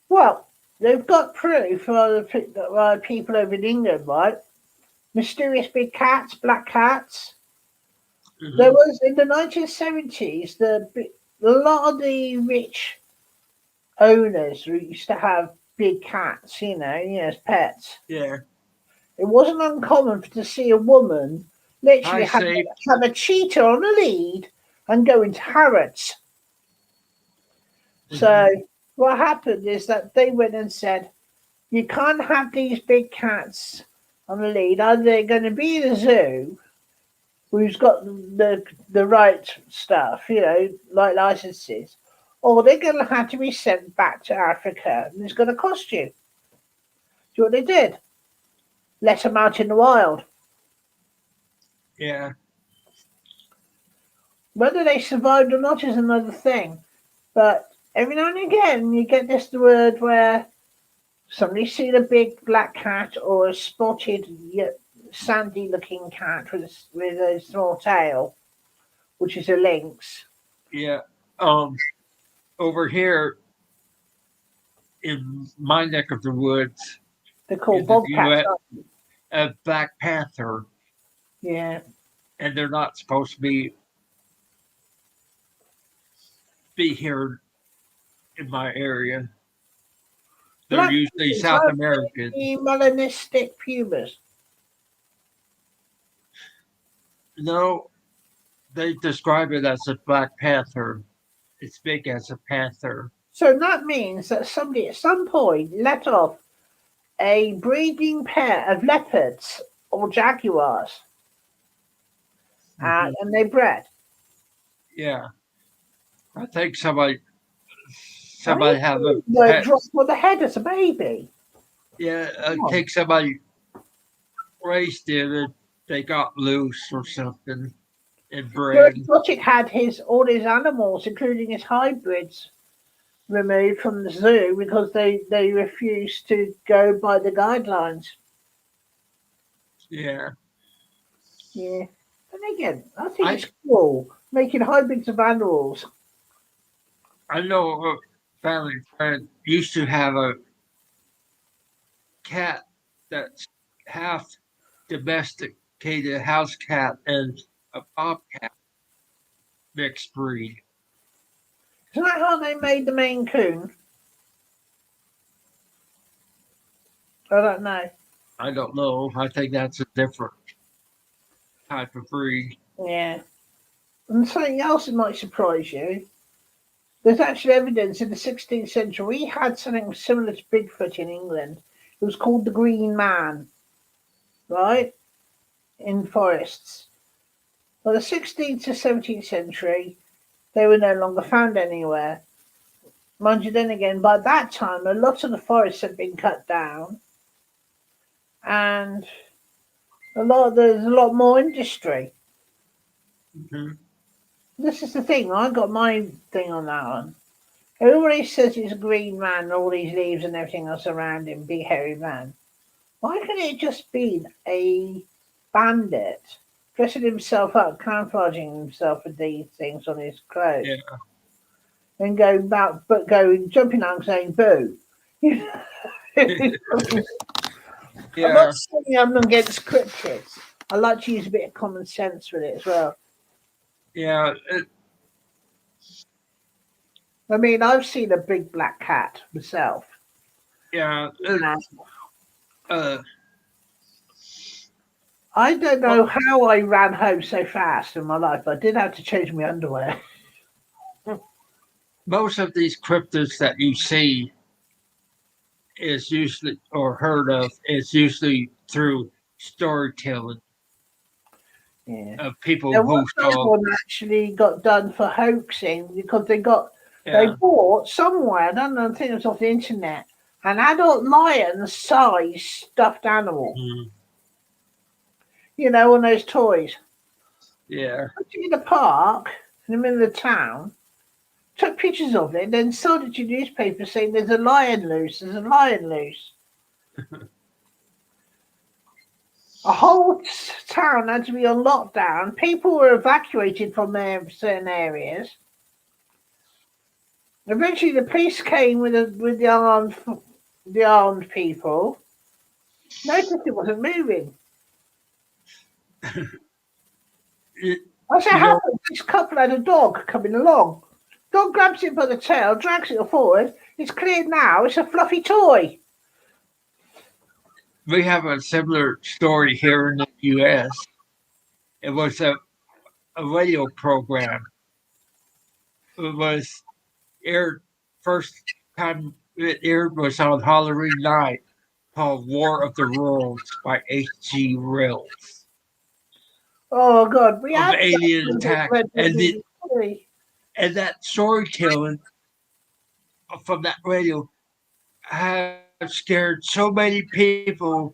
Well, they've got proof for people over in England, right? Mysterious big cats, black cats. There Mhm. was in the 1970s a lot of the rich owners who used to have big cats, as pets. Yeah. It wasn't uncommon to see a woman literally I say, have a cheetah on a lead and go into Harrods. So mhm. what happened is that they went and said, you can't have these big cats on a lead. Either they're going to be in the zoo, who's got the right stuff, like licenses, or they're going to have to be sent back to Africa, and it's going to cost you. So what they did? Let them out in the wild. Yeah. Whether they survived or not is another thing. But every now and again, you get this word where somebody's seen a big black cat or a spotted, sandy-looking cat with a small tail, which is a lynx. Yeah. Over here in my neck of the woods They're called in the bobcats. U.S., a black panther, Yeah. and they're not supposed to be here in my area. They're Black usually pumas South have American. the melanistic pumas. No, they describe it as a black panther. It's big as a panther. So that means that somebody at some point let off a breeding pair of leopards or jaguars, Hmm. and they bred. Yeah, I think I somebody have a mean, pet. drop on the head as a baby. Yeah, I Come on. think somebody raised it and they got loose or something and The bred. exotic had all his animals, including his hybrids, removed from the zoo because they refused to go by the guidelines. Yeah, Yeah. And again, I think I it's cool making hybrids of animals. I know a family friend used to have a cat that's half domestic Okay, the house cat and a bobcat mixed breed. Isn't that how they made the Maine Coon? I don't know. I don't know. I think that's a different type of breed. Yeah. And something else that might surprise you. There's actually evidence in the 16th century we had something similar to Bigfoot in England. It was called the Green Man, right? In forests. By the 16th to 17th century, they were no longer found anywhere. Mind you, then again, by that time, a lot of the forests had been cut down, and there's a lot more industry. Mm-hmm. This is the thing. I got my thing on that one. Everybody says he's a green man, all these leaves and everything else around him, big hairy man. Why couldn't it just be a bandit dressing himself up, camouflaging himself with these things on his clothes, Yeah. and going jumping out and saying boo? I'm Yeah. not saying I'm against cryptids. I like to use a bit of common sense with it as well. Yeah. I mean, I've seen a big black cat myself. Yeah. I don't know how I ran home so fast in my life. I did have to change my underwear. Most of these cryptids that you see is usually or heard of is usually through storytelling Yeah. of people There who was another saw. one actually got done for hoaxing because they Yeah. bought somewhere, I don't know, I think it was off the internet, an adult lion size stuffed animal. Mm, You know, one of those toys. yeah. Put it in the park in the middle of the town, took pictures of it, then sold it to newspapers saying there's a lion loose, there's a lion loose. A whole town had to be on lockdown. People were evacuated from their certain areas. Eventually, the police came with the armed people. Noticed it wasn't moving. As it You know, happened, this couple had a dog coming along. Dog grabs it by the tail, drags it forward. It's cleared now. It's a fluffy toy. we have a similar story here in the U.S. It was a radio program. It was aired first time it aired was on Halloween night called War of the Worlds by H.G. Wells Oh God, we of had alien attack. that. And that storytelling from that radio have scared so many people.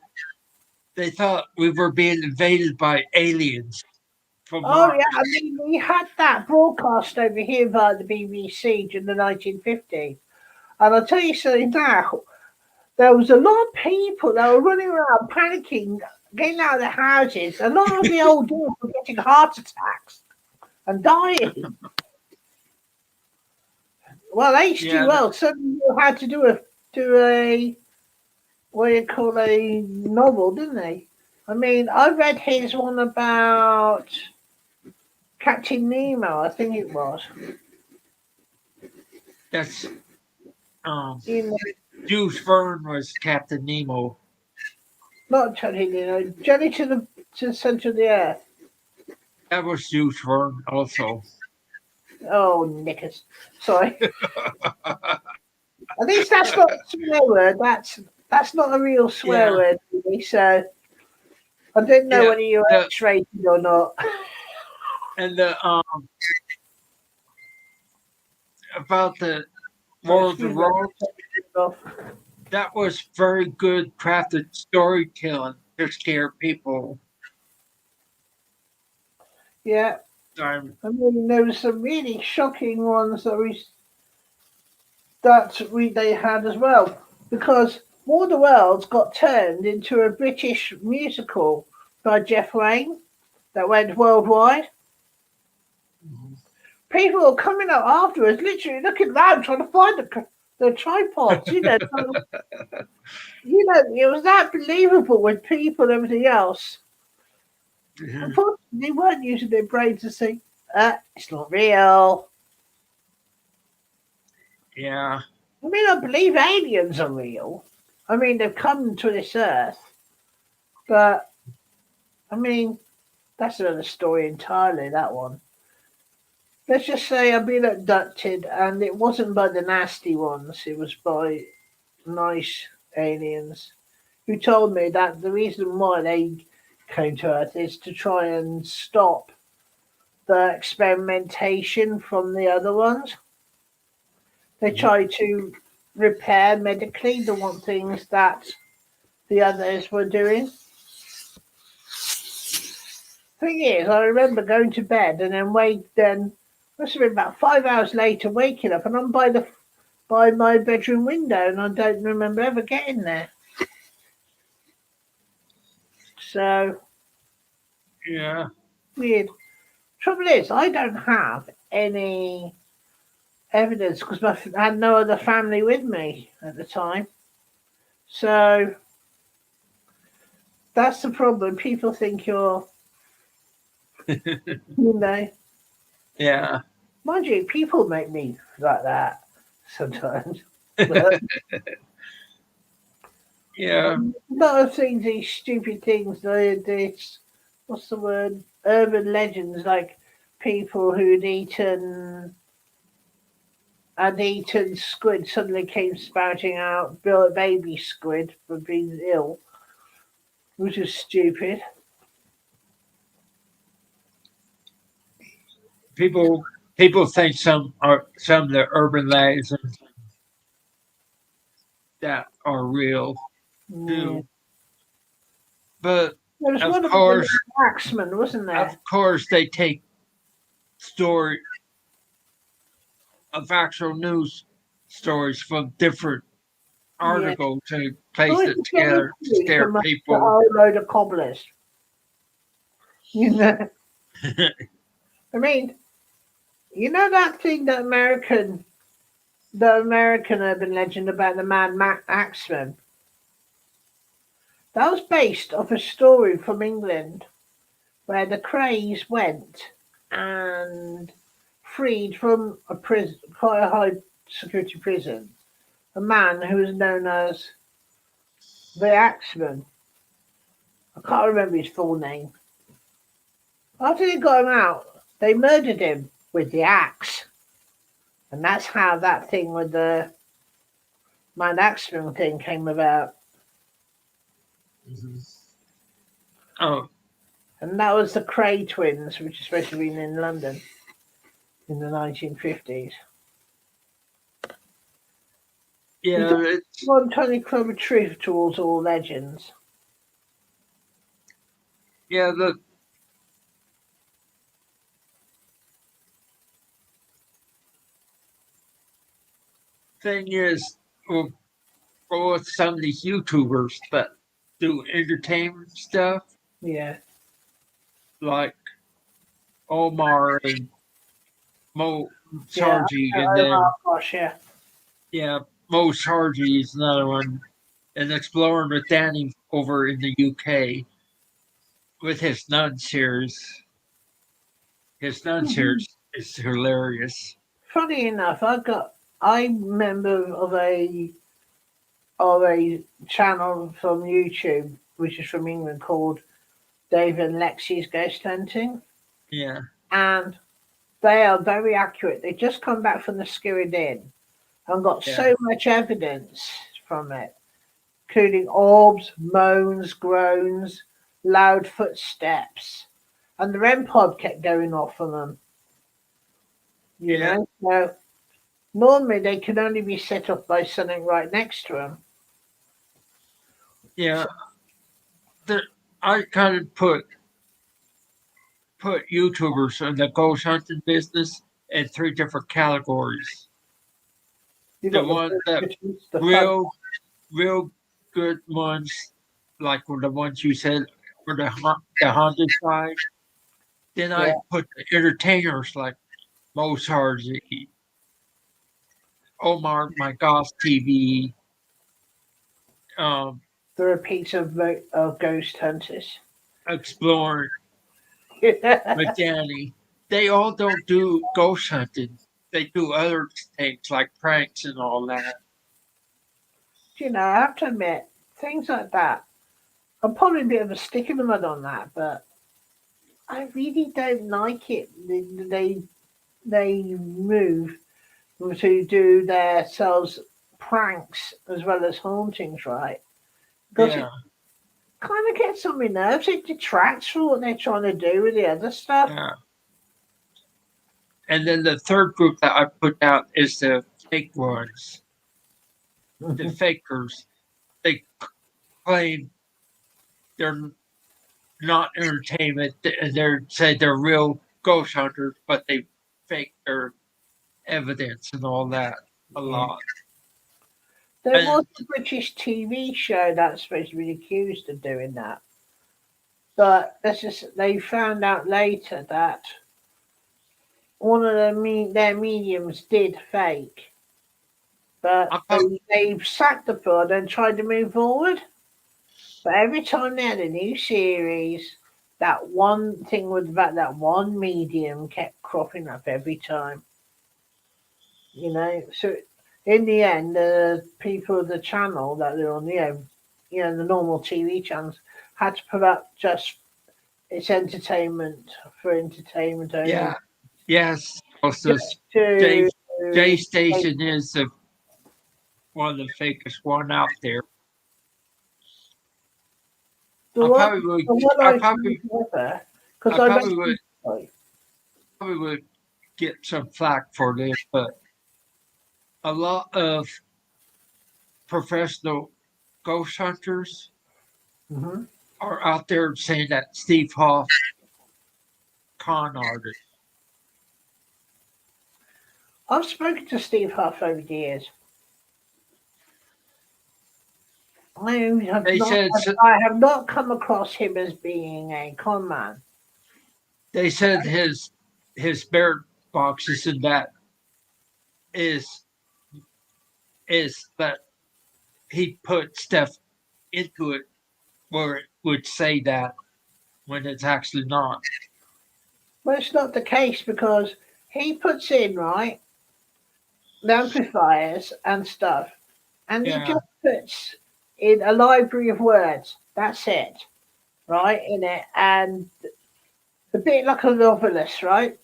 They thought we were being invaded by aliens from Oh yeah, Mars. I mean we had that broadcast over here via the BBC in the 1950s, and I'll tell you something now. There was a lot of people that were running around panicking, getting out of their houses. A lot of the old dudes were getting heart attacks and dying. Well, H.G. Yeah, Wells suddenly knew how to do a what do you call a novel, didn't he? I mean, I read his one about Captain Nemo, I think it was. that's In Jules Verne was Captain Nemo. not Captain Nemo, Journey to the Center of the Earth. That was Jules Verne also. Oh, knickers. Sorry. At least that's not a swear word. That's not a real swear Yeah, word, really. So I didn't know yeah. whether you were The, X-rated or not. and the about the Oh, War of the excuse me. Worlds, that was very good crafted storytelling to scare people. Yeah, Um, I mean there was some really shocking ones they had as well because War of the Worlds got turned into a British musical by Jeff Wayne that went worldwide. People were coming up afterwards, literally looking around trying to find the tripods. It was that believable with people and everything else. Mhm. Unfortunately, they weren't using their brains to say, it's not real. Yeah. I mean, I believe aliens are real. I mean, they've come to this earth, but I mean, that's another story entirely, that one. Let's just say I've been abducted, and it wasn't by the nasty ones, it was by nice aliens who told me that the reason why they came to Earth is to try and stop the experimentation from the other ones. They Mhm. try to repair medically the one things that the others were doing. Thing is, I remember going to bed and then must have been about 5 hours later waking up and I'm by my bedroom window and I don't remember ever getting there. So Yeah. weird. Trouble is, I don't have any evidence because I had no other family with me at the time. So that's the problem. People think you know, Yeah. mind you, people make me like that sometimes. But Yeah. a lot of things, these stupid things, this, what's the word? Urban legends, like people had eaten squid suddenly came spouting out baby squid for being ill, which is stupid. People think some of the urban legends that are real Yeah. too. But There was of one about the course Axeman, wasn't of there? course they take story of actual news stories from different Yeah. articles and Who place is it the Jenny together to Cooey scare from the people. whole load of cobblers? You know, I mean, you know that thing the American urban legend about the man Axeman. That was based off a story from England where the Crays went and freed from a prison, quite a high security prison, a man who was known as the Axeman. I can't remember his full name. After they got him out, they murdered him with the axe. And that's how that thing with the Mount Axeman thing came about. Mhm. Oh, And that was the Cray Twins, which is supposed to have been in London in the 1950s. There's yeah, it's one tiny crumb of truth towards all legends. yeah. The thing is, well, with some of these YouTubers that do entertainment stuff, Yeah. like Omar and Mo Yeah. Sargi, and Oh then gosh, yeah. yeah, Mo Sargi is another one, and exploring with Danny over in the UK with his nun series. His nun Mhm. series is hilarious. Funny enough, I'm a member of a channel from YouTube, which is from England, called Dave and Lexi's Ghost Hunting, Yeah, and they are very accurate. They just come back from the Squid Inn and got yeah, so much evidence from it, including orbs, moans, groans, loud footsteps, and the REM pod kept going off on them. You yeah, know, so normally they can only be set off by something right next to them. yeah. So, The, I kind of put YouTubers in the ghost hunting business in three different categories. you The got the ones that bullshitters, the fun. real, real good ones, like the ones you said for the haunted side. Then Yeah, I put the entertainers like Mo Sargi, Omar, my Goth TV, um, the repeats of ghost hunters. exploring. with Danny. They all don't do ghost hunting. They do other things like pranks and all that. I have to admit, things like that. I'm probably a bit of a stick in the mud on that, but I really don't like it. They move to do themselves pranks as well as hauntings, right? Because it Yeah, kind of gets on my nerves. It detracts from what they're trying to do with the other stuff. yeah. And then the third group that I put out is the fake ones, the fakers. They claim they're not entertainment. They're say they're real ghost hunters, but they fake their evidence and all that a Yeah. lot. There And was a British TV show that's supposed to be accused of doing that, but they found out later that one of their mediums did fake, but I thought, they sacked the pod and tried to move forward. But every time they had a new series, that one thing with that one medium kept cropping up every time. So in the end, the people of the channel that they're on, the normal TV channels had to put up just it's entertainment for entertainment only. yeah, yes. Also, Just J to J like, Station is one of the fakest one out there. the I one probably would. the one I I found probably. clever because I I probably would. basically Probably would get some flack for this, but a lot of professional ghost hunters Mhm. are out there saying that Steve Hoff con artist. I've spoken to Steve Huff over the years. I have They not said I have not come across him as being a con man. they said his spirit boxes and that is is that he put stuff into it where it would say that when it's actually not. Well, it's not the case because he puts in right the amplifiers and stuff, and he Yeah, just puts in a library of words. That's it, right in it, and a bit like a novelist, right?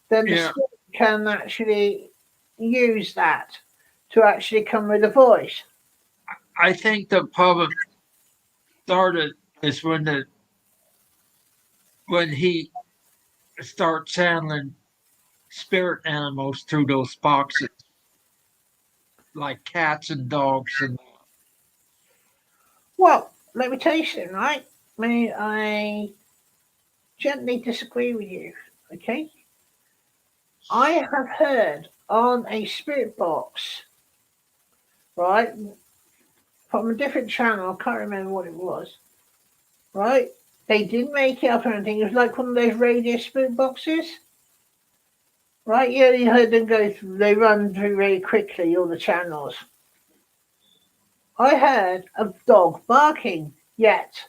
Then the yeah. spirit can actually use that to actually come with a voice. I think the problem started is when he starts channeling spirit animals through those boxes, like cats and dogs. And Well, let me tell you something, right? May I gently disagree with you? Okay, I have heard on a spirit box, right, from a different channel. I can't remember what it was. Right, they didn't make it up or anything. It was like one of those radio spirit boxes. Right, yeah, you heard them go through. They run through very quickly all the channels. I heard a dog barking. Yet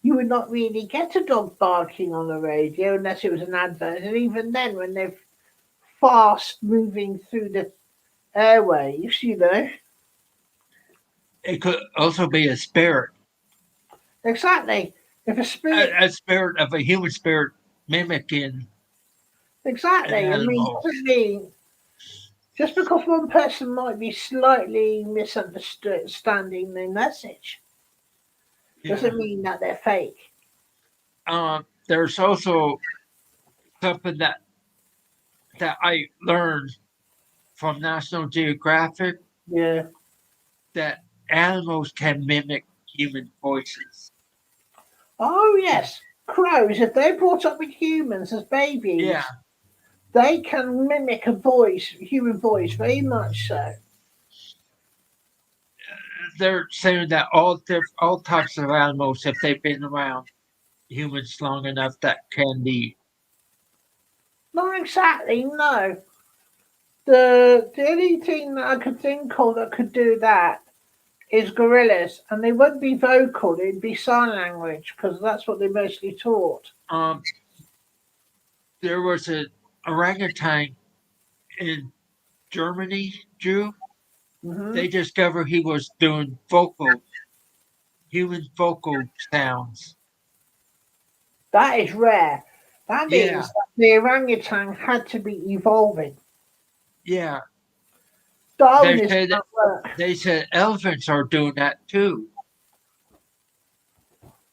you would not really get a dog barking on the radio unless it was an advert. And even then, when they're fast moving through the airwaves, it could also be a spirit, exactly. If a spirit, a spirit of a human spirit mimicking an exactly. I mean, animal. doesn't mean just because one person might be slightly misunderstanding the message Yeah. doesn't mean that they're fake. There's also something that I learned from National Geographic Yeah. that animals can mimic human voices. Oh yes, crows. If they're brought up with humans as Yeah, babies, they can mimic a voice, human voice, very much so. they're saying that all types of animals, if they've been around humans long enough, that can be. Not exactly, no. The only thing that I could think of that could do that is gorillas, and they wouldn't be vocal; it'd be sign language because that's what they mostly taught. Um, there was an orangutan in Germany, Jew. Hmm. They discovered he was doing human vocal sounds. That is rare. That Yeah, means that the orangutan had to be evolving. yeah. They Darwinism said at work. they said elephants are doing that too.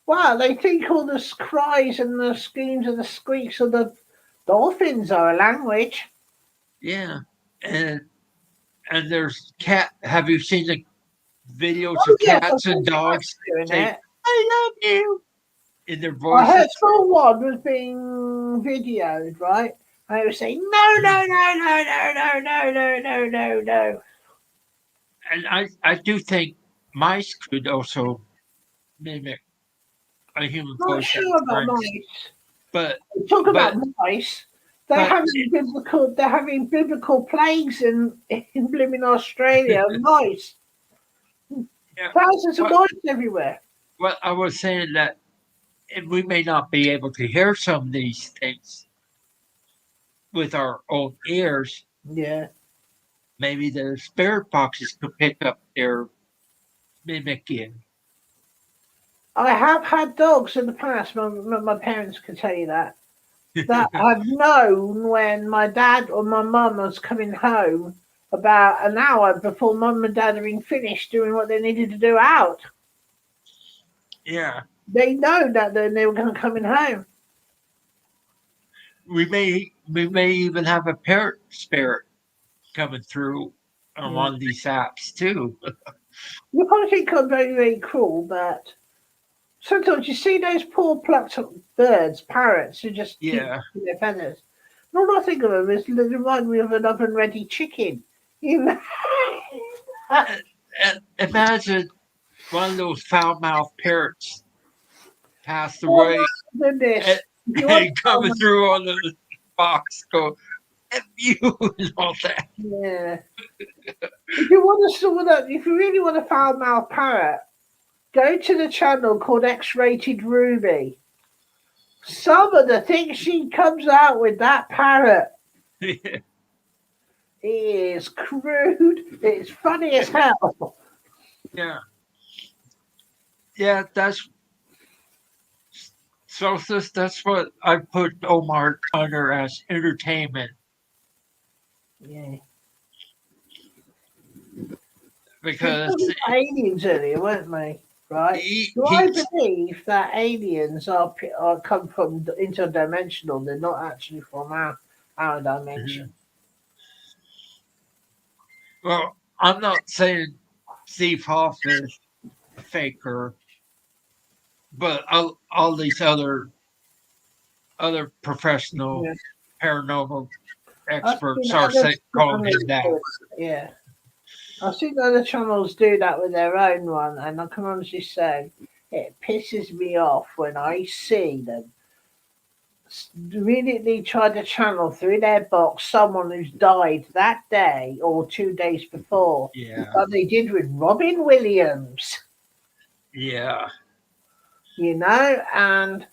Wow, they think all the cries and the screams and the squeaks of the dolphins are a language. Yeah, and and there's cat. Have you seen the videos Oh of yes, I've cats and seen cats dogs doing say it. "I love you" in their I heard voices? someone was being videoed, right? And they were saying, no, And no, no, no, no, no, no, no, no, no, no. I do think mice could also mimic a human Not voice at sure about times, mice. but Talk but about mice. but They're having biblical plagues in blooming Australia. Mice. yeah, Thousands of what mice everywhere. what I was saying that we may not be able to hear some of these things with our own ears. Yeah. Maybe the spirit boxes could pick up their mimicking. I have had dogs in the past. My parents could tell you that. That I've known when my dad or my mum was coming home about an hour before mum and dad had been finished doing what they needed to do out. Yeah, They know that they were going to come in home. we may even have a parrot spirit coming through on Yeah. one of these apps too. You probably think I'm very, very cruel, but sometimes you see those poor plucked up birds, parrots, who just keep Yeah, their feathers. And all I think of them is they remind me of an oven ready chicken. You know? imagine one of those foul mouthed parrots passed Oh away my and, goodness. If you want and coming through on the box, go F you and all that. yeah. If you want to sort of, if you really want a foul mouth parrot, go to the channel called X-Rated Ruby. Some of the things she comes out with that parrot is crude. It's funny as hell. Yeah, yeah, that's what I put Omar under as entertainment Yeah. We were because talking about aliens earlier, weren't we? Right? he Do I he believe that aliens are come from interdimensional? They're not actually from our dimension. well, I'm not saying Steve Hoff is a faker, but all these other professional Yeah. paranormal I've seen experts are other calling channels him that. do it. Yeah. I've seen other channels do that with their own one, and I can honestly say it pisses me off when I see them immediately try to channel through their box someone who's died that day or 2 days before, Yeah, like they did with Robin Williams, yeah, you know. And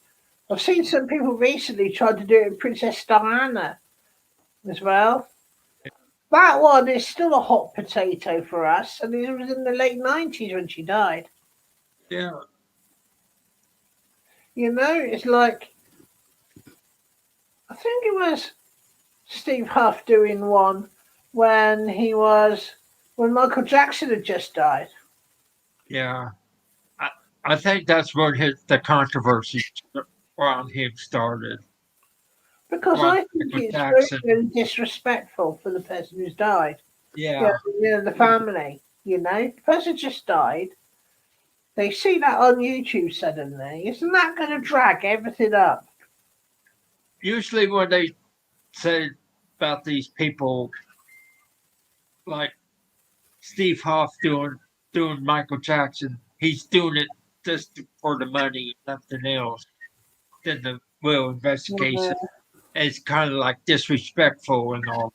I've seen some people recently try to do it with Princess Diana as well. That one is still a hot potato for us, and it was in the late 90s when she died. yeah, You know, it's like I think it was Steve Huff doing one when Michael Jackson had just died. yeah. I, I think that's what the controversy around him started. Because Around I think Michael it's very, Jackson. very disrespectful for the person who's died. Yeah, Yeah, the family. You know, the person just died. They see that on YouTube suddenly. Isn't that going to drag everything up? usually when they say about these people like Steve Hoff doing Michael Jackson, he's doing it just for the money, nothing else. Then the real Yeah. investigation is kind of like disrespectful and all.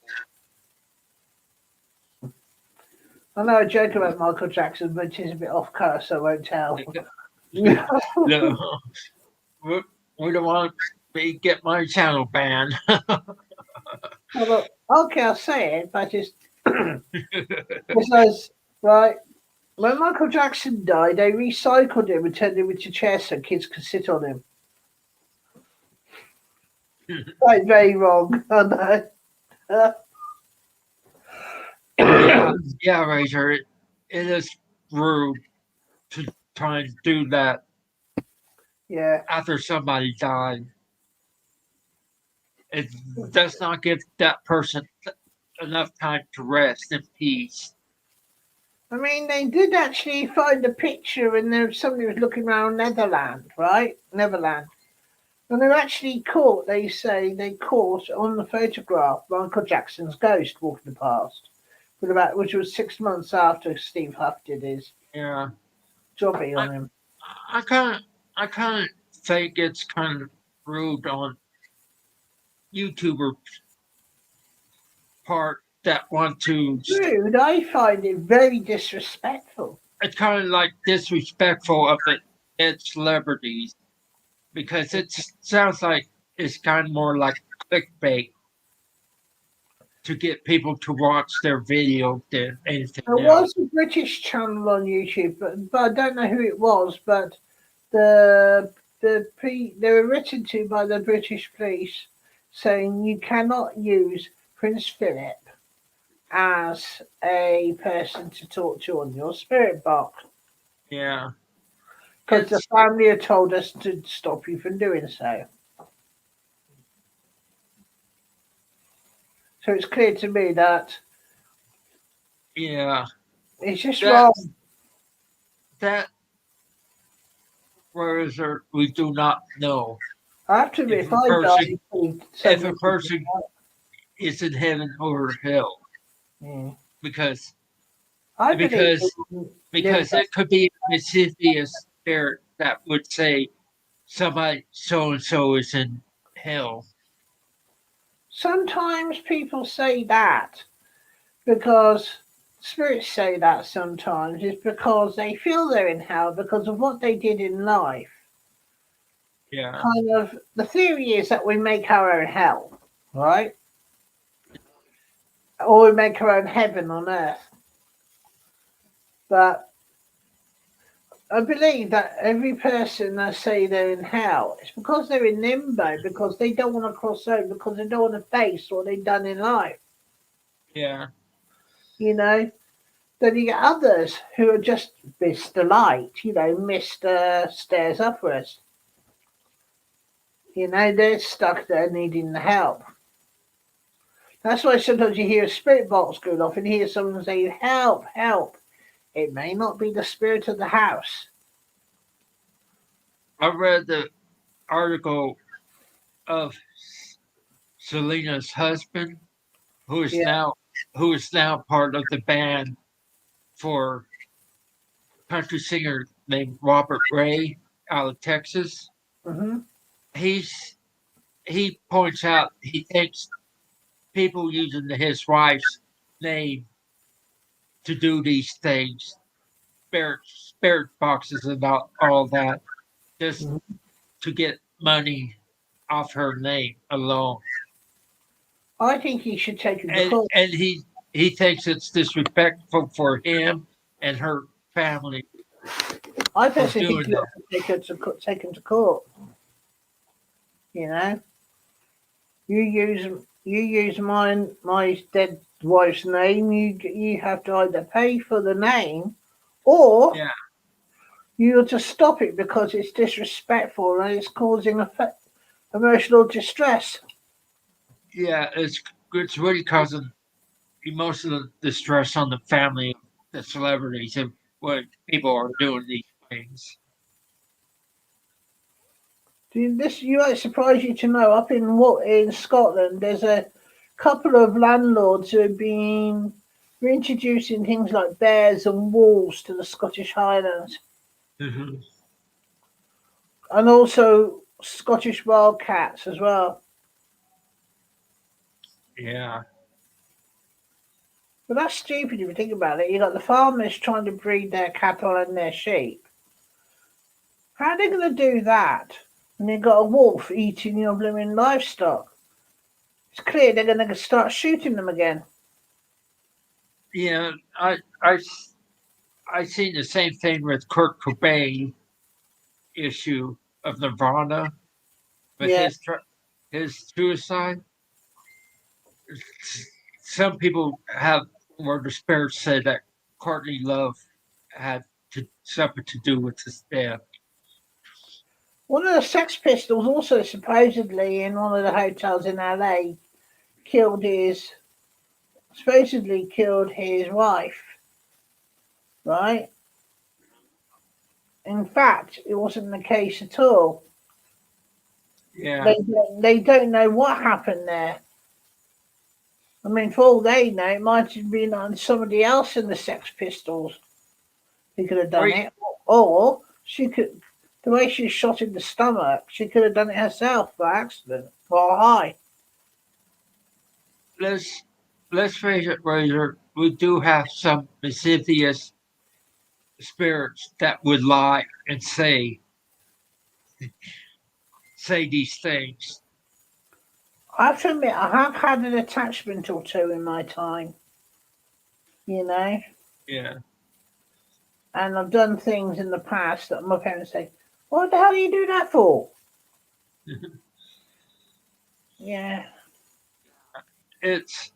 I know a joke about Michael Jackson, but it's a bit off color, so I won't tell. No, we, we don't want get my channel banned. Well, look, okay, I'll say it, but it's because right when Michael Jackson died, they recycled him and turned him into chairs so kids could sit on him. That's very wrong, I know. Yeah, Razor. It is rude to try and do that Yeah. after somebody died. It does not give that person enough time to rest in peace. I mean, they did actually find a picture, and there somebody was looking around Netherland, right? Neverland. And they're actually caught, they say they caught on the photograph Michael Jackson's ghost walking past, which was 6 months after Steve Huff did his Yeah, jobby I on him. I kind of think it's kind of rude on YouTuber part that want to. Dude, I find it very disrespectful. It's kind of like disrespectful of its celebrities because it sounds like it's kind of more like clickbait to get people to watch their video than anything There else. was a British channel on YouTube, but I don't know who it was. But they were written to by the British police, saying you cannot use Prince Philip as a person to talk to on your spirit box Yeah, because the family had told us to stop you from doing so. So it's clear to me that yeah. it's just That wrong. that whereas we do not know I have to admit, if if a I person die, if a person is in heaven or hell yeah. because I believe because it could be a mischievous spirit that would say somebody so and so is in hell. sometimes people say that because spirits say that sometimes is because they feel they're in hell because of what they did in life. Yeah, Kind of the theory is that we make our own hell, right? Or we make our own heaven on earth. But I believe that every person that say they're in hell, it's because they're in limbo, because they don't want to cross over, because they don't want to face what they've done in life. yeah, You know, then you get others who are just missed the light, missed stairs upwards. They're stuck there needing the help. That's why sometimes you hear a spirit box going off and you hear someone saying, help, help. It may not be the spirit of the house. I read the article of Selena's husband, who is Yeah. now part of the band for country singer named Robert Ray out of Texas. Hmm. He points out he thinks people using his wife's name to do these things, spirit boxes and all that, just to get money off her name alone. I think he should take him to court. And he thinks it's disrespectful for him and her family I for personally think doing he that. ought to take him to court. You know, you use my dead wife's name. You have to either pay for the name, or Yeah, you ought to stop it because it's disrespectful and it's causing emotional distress. yeah, it's really causing emotional distress on the family of the celebrities and when people are doing these things. This you might surprise you to know up in Scotland there's a couple of landlords who have been reintroducing things like bears and wolves to the Scottish Highlands, Hmm. and also Scottish wildcats as well. Yeah, But that's stupid if you think about it. You got the farmers trying to breed their cattle and their sheep. How are they going to do that and you got a wolf eating your blooming livestock. It's clear they're going to start shooting them again. Yeah, I seen the same thing with Kurt Cobain issue of Nirvana with Yeah. his suicide. Some people have where the spirits said that Courtney Love had something to do with his death. One of the Sex Pistols also supposedly in one of the hotels in LA supposedly killed his wife, right? In fact, it wasn't the case at all. Yeah, They don't know what happened there. I mean, for all they know, it might have been on somebody else in the Sex Pistols who could have done right. it, or she could. The way she was shot in the stomach, she could have done it herself by accident or high. Let's let's face it, Razor. We do have some mischievous spirits that would lie and say these things. I have to admit, I have had an attachment or two in my time, you know, Yeah, and I've done things in the past that my parents say, "What the hell do you do that for?" Yeah, it's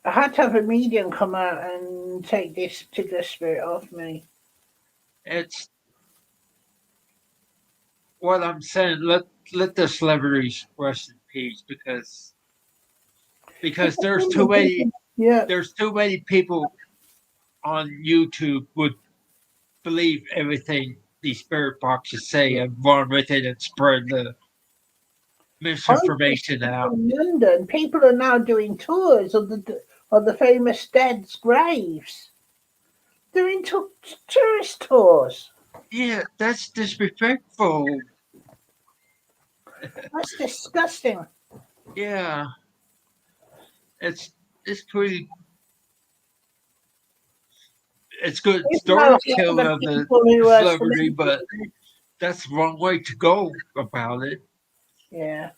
I had to have a medium come out and take this particular spirit off me. it's what I'm saying. Let the celebrities rest in peace because Yeah, there's too many people on YouTube would believe everything these spirit boxes say and run with it and spread the I was misinformation out. in London. People are now doing tours of the famous dead's graves. Doing tourist tours. Yeah, that's disrespectful. That's disgusting. Yeah, it's it's pretty. It's good It's now storytelling the of the people who are celebrity, but celebrities. that's the wrong way to go about it. Yeah.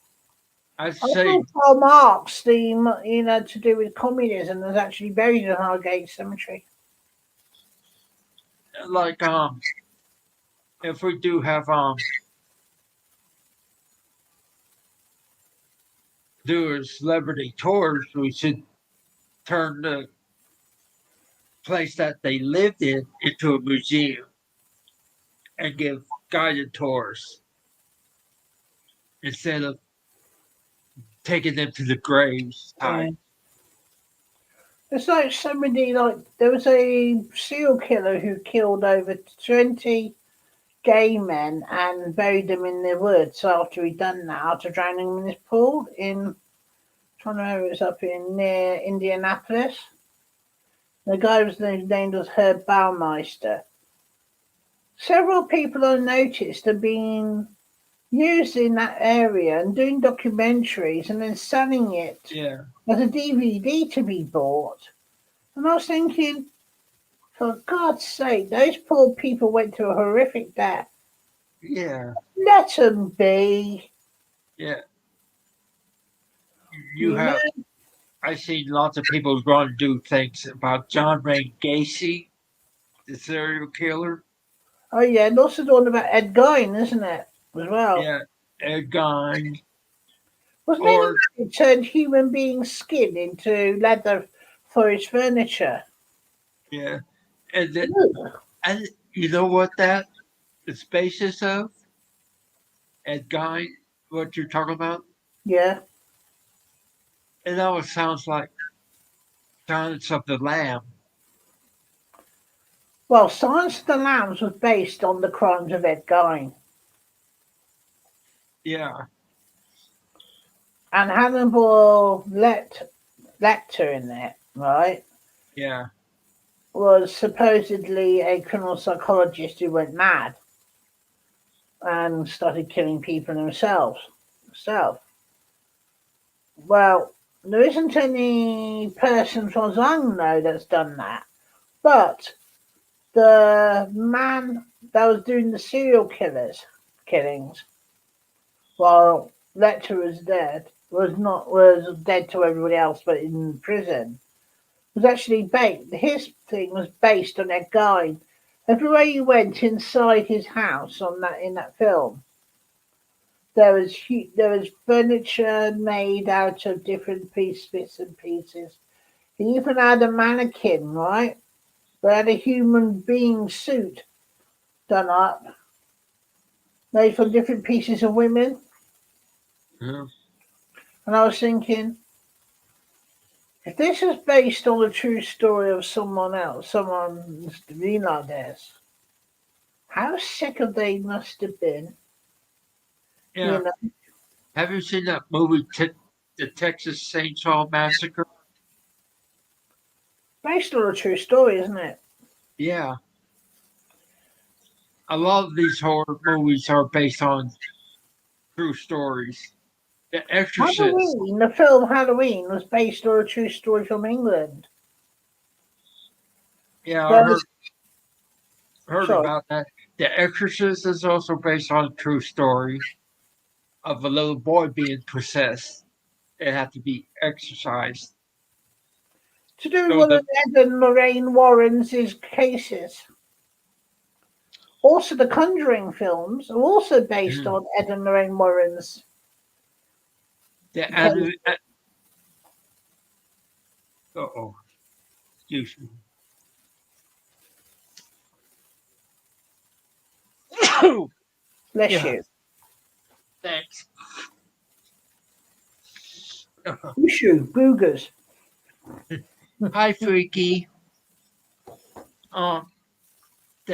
I'd I saw say, Karl Marx, to do with communism, was actually buried in Highgate Cemetery. like, if we do have do a celebrity tours, we should turn the place that they lived in into a museum and give guided tours instead of taking them to the graves Yeah. type. It's like somebody like there was a serial killer who killed over 20 gay men and buried them in the woods after he'd done that, after drowning them in his pool in trying to remember it was up in near Indianapolis. The guy was named as Herb Baumeister. Several people I noticed are being used in that area and doing documentaries and then selling it Yeah, as a DVD to be bought. And I was thinking, for God's sake, those poor people went to a horrific death. yeah, Let them be, yeah. You you know. have. I've seen lots of people go and do things about John Wayne Gacy, the serial killer. Oh yeah, and also the one about Ed Gein, isn't it? As well. Yeah, Ed Gein, Wasn't he the or man who turned human being skin into leather for his furniture? yeah, and the, Ugh. and you know what that is basis of? Ed Gein, what you're talking about? Yeah. It always sounds like Silence of the Lamb. Well, Silence of the Lambs was based on the crimes of Ed Gein. Yeah, And Hannibal Lecter in it, right, yeah, was supposedly a criminal psychologist who went mad and started killing people himself. Well, there isn't any person, as far as I know, that's done that. But the man that was doing the serial killings while Letter was dead. Was dead to everybody else, but in prison. Was actually based. His thing was based on that guy. Everywhere you went inside his house on that in that film, there was furniture made out of different bits and pieces. He even had a mannequin, right? They had a human being suit done up, made from different pieces of women. Yeah. And I was thinking, if this is based on a true story of someone else, someone's been like this, how sick of they must have been, Yeah. you know? Have you seen that movie, The Texas Chainsaw Massacre? Based on a true story, isn't it? Yeah. A lot of these horror movies are based on true stories. The Exorcist. Halloween, the film Halloween was based on a true story from England. Yeah, I There heard was, heard sorry, about that. The Exorcist is also based on a true story of a little boy being possessed. It had to be exorcised. to do with So one of the Ed and Lorraine Warren's cases. Also, the Conjuring films are also based on Ed and Lorraine Warren's the case. oh, excuse me. Bless Yeah, you. thanks. Issue, boogers. Hi, Freaky. Um, the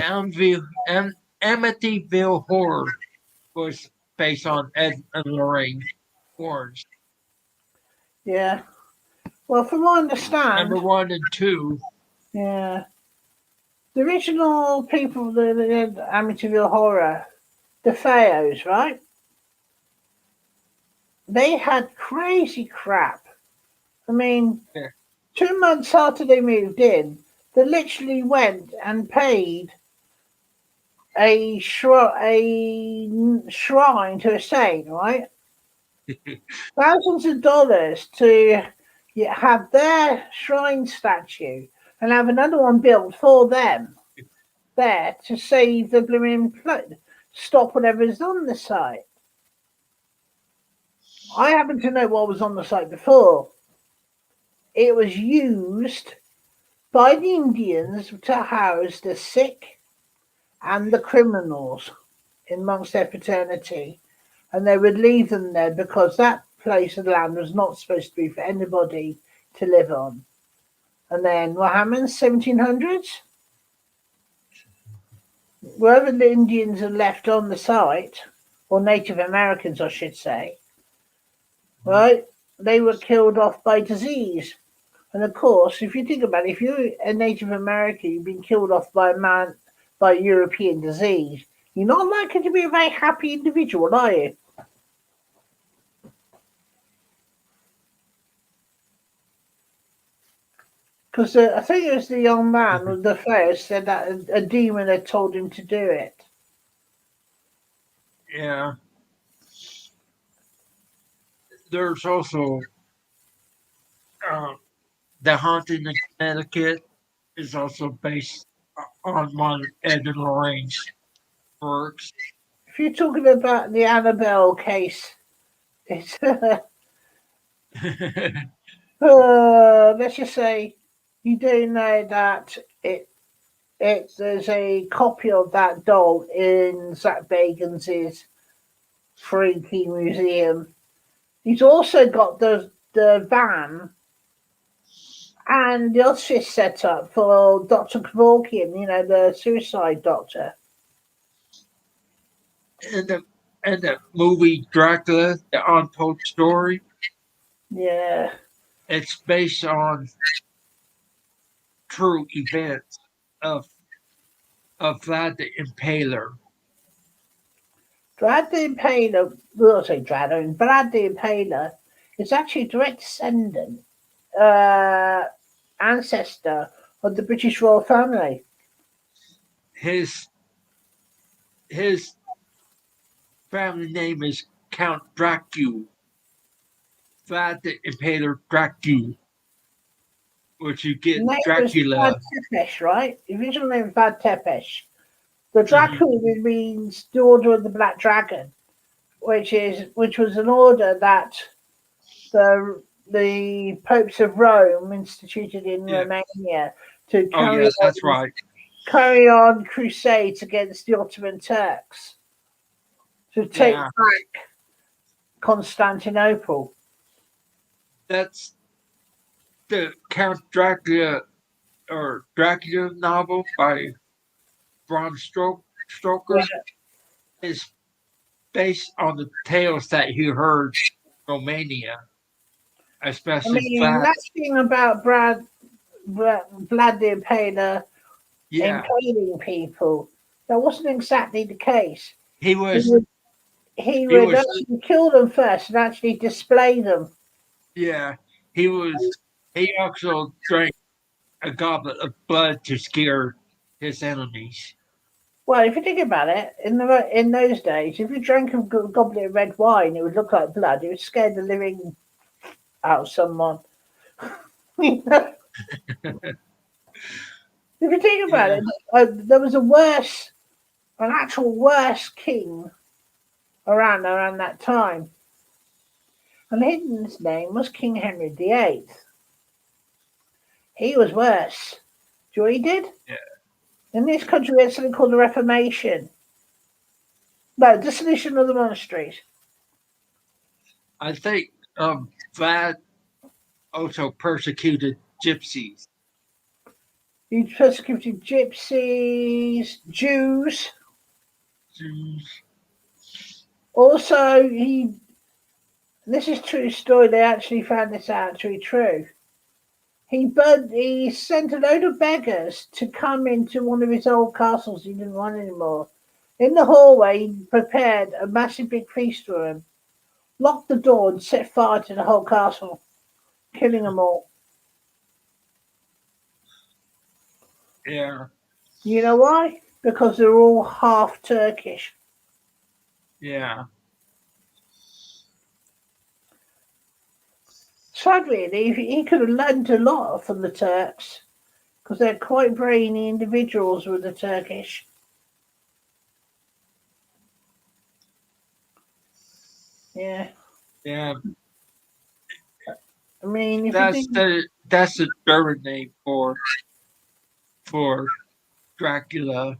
Amityville Horror was based on Ed and Lorraine Warren's. Yeah. Well, from what I Number understand, 1 and 2. yeah, the original people that did Amityville Horror, the Fayos, right? They had crazy crap. I mean, Yeah. 2 months after they moved in, they literally went and paid a shrine to a saint, right? Thousands of dollars to have their shrine statue and have another one built for them there to save the blooming stop whatever's on the site. I happen to know what was on the site before. It was used by the Indians to house the sick and the criminals amongst their fraternity, and they would leave them there because that place of land was not supposed to be for anybody to live on. And then what happened? 1700s, wherever the Indians are left on the site, or Native Americans, I should say, right? They were killed off by disease. And of course, if you think about it, if you're a Native American, you've been killed off by a man by European disease, you're not likely to be a very happy individual, are you? Because I think it was the young man with the face said that a demon had told him to do it. Yeah. There's also the Haunting the Connecticut is also based on one of Ed and Lorraine's works. If you're talking about the Annabelle case, it's let's just say you do know that there's a copy of that doll in Zach Bagans' freaky museum. He's also got the van and the office set up for Dr. Kevorkian, the suicide doctor. and the movie Dracula, the untold story, Yeah. it's based on true events of Vlad the Impaler. Brad the Impaler, well, I say Brad the Impaler is actually a direct descendant, uh, ancestor of the British royal family. His family name is Count Dracula, Vlad the Impaler Dracula, which you get name was Vlad Dracula. Tepes, right? The original name was Vlad Tepes. The Mhm. Dracula means the Order of the Black Dragon, which was an order that the popes of Rome instituted in Yeah. Romania to Oh, yeah, that's right. carry on crusades against the Ottoman Turks to take Yeah, back Constantinople. that's the Count Dracula or Dracula novel by Yeah, Stoker is based on the tales that he heard in Romania, I especially mean Vlad. that thing about Vlad the Impaler Yeah, impaling people. That wasn't exactly the case. he He was. would he He would was. actually kill them first and actually display them. Yeah, he was. He also drank a goblet of blood to scare his enemies. Well, if you think about it, in those days, if you drank a goblet of red wine, it would look like blood. It would scare the living out of someone. If you think about Yeah, it, there was an actual worse king around that time, and his name was King Henry VIII. He was worse. Do you know what he did? yeah. In this country, we had something called the Reformation. No, dissolution of the monasteries. I think Vlad also persecuted gypsies. He persecuted gypsies, Jews. Jews. Also, this is true story. They actually found this out to be true. He sent a load of beggars to come into one of his old castles he didn't want anymore. In the hallway, he prepared a massive big feast for them, locked the door, and set fire to the whole castle, killing them all. Yeah, You know why? Because they're all half Turkish. yeah, Sad, really. He could have learned a lot from the Turks because they're quite brainy individuals with the Turkish. Yeah. yeah. I mean, if you think That's the German name for Dracula,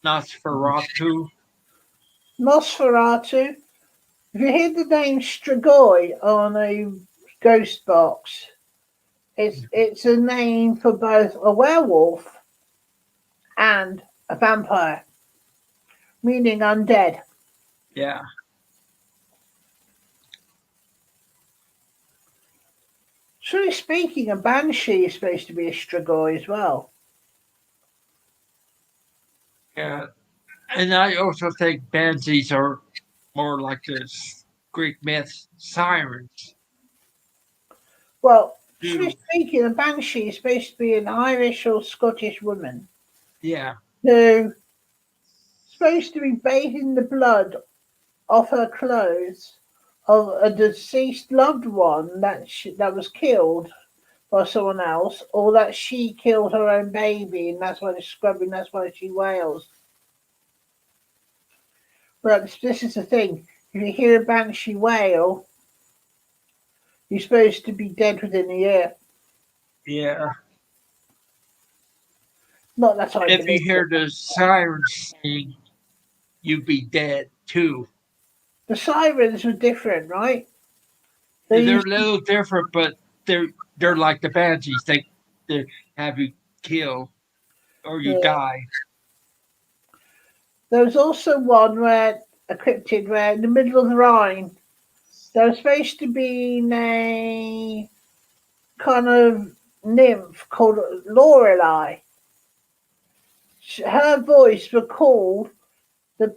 Nosferatu. Nosferatu, if you hear the name Strigoi on a ghost box, it's a name for both a werewolf and a vampire, meaning undead. Yeah, Truly speaking, a banshee is supposed to be a Strigoi as well. yeah. And I also think banshees are more like the Greek myth sirens Well, truly too. speaking, a banshee is supposed to be an Irish or Scottish woman Yeah, who supposed to be bathing the blood off her clothes of a deceased loved one that was killed by someone else, or that she killed her own baby, and that's why they're scrubbing. That's why she wails. But this is the thing: if you hear a banshee wail, you're supposed to be dead within a year. yeah. Not that I If believe you hear it. the sirens sing, you'd be dead too. The sirens were different, right? They They're a used little different, but they're like the banshees. They have you kill or you yeah. die. There was also one where a cryptid where in the middle of the Rhine there was supposed to be a kind of nymph called Lorelei. Her voice recalled the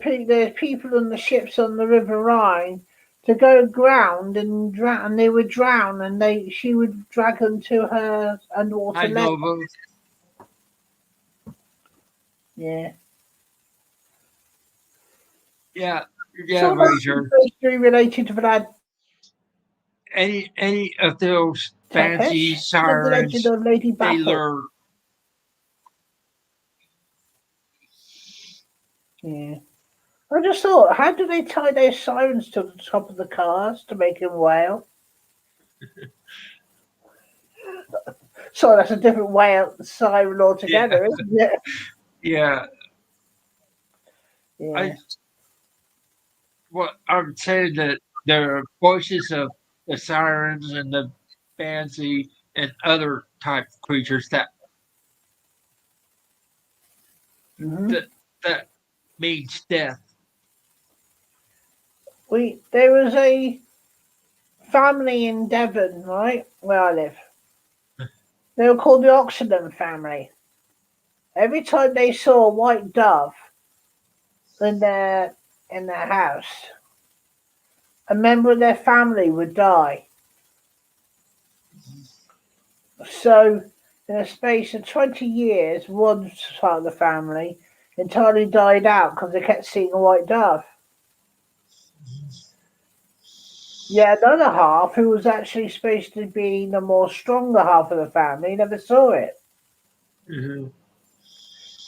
people on the ships on the River Rhine to go ground and drown, and they would drown, and she would drag them to her underwater I lake. know those. Yeah, Yeah, Yeah, So that's Razor. supposed to be related to that Any of those Tepesh, banshees, the legend sirens, of Lady they Battle. lure. Yeah. I just thought, how do they tie their sirens to the top of the cars to make them wail? So that's a different wail siren Yeah, altogether, isn't it? yeah. Yeah. I What I'm saying that the voices of the sirens and the banshee and other type creatures hmm that that means death. There was a family in Devon, right, where I live. They were called the Oxenden family. Every time they saw a white dove in their house, a member of their family would die. So, in a space of 20 years, one part of the family entirely died out because they kept seeing a white dove. Yeah, another half, who was actually supposed to be the more stronger half of the family, never saw it. Hmm.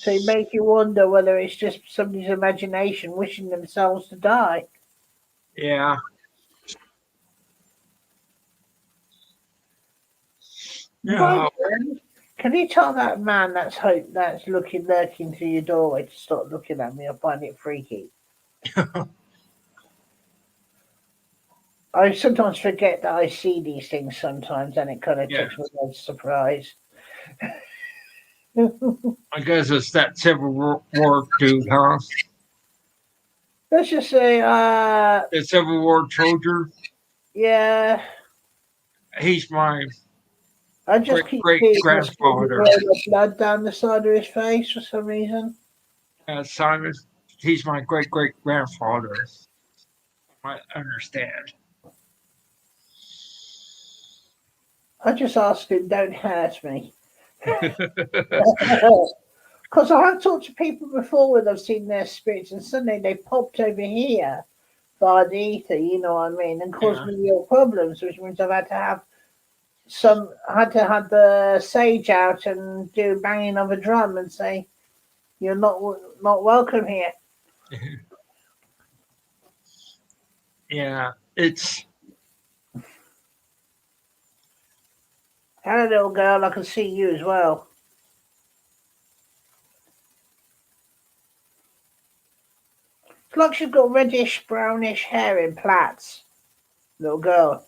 So it make you wonder whether it's just somebody's imagination wishing themselves to die. Yeah. By No. the way, can you tell that man that's lurking through your doorway to stop looking at me? I find it freaky. I sometimes forget that I see these things sometimes, and it kind of Yeah. takes me by surprise. I guess it's that Civil War dude, huh? Let's just say, The Civil War soldier. yeah, He's my I just great keep great seeing this grandfather. blood down the side of his face for some reason. Simon. He's my great great grandfather. I understand. I just ask him, don't hurt me. Because I have talked to people before when I've seen their spirits, and suddenly they popped over here via the ether, you know what I mean, and caused Yeah. me real problems, which means I've had to have had to have the sage out and do banging of a drum and say, you're not welcome here. Yeah. It's Hello, little girl, I can see you as well. It's like she's got reddish, brownish hair in plaits, little girl.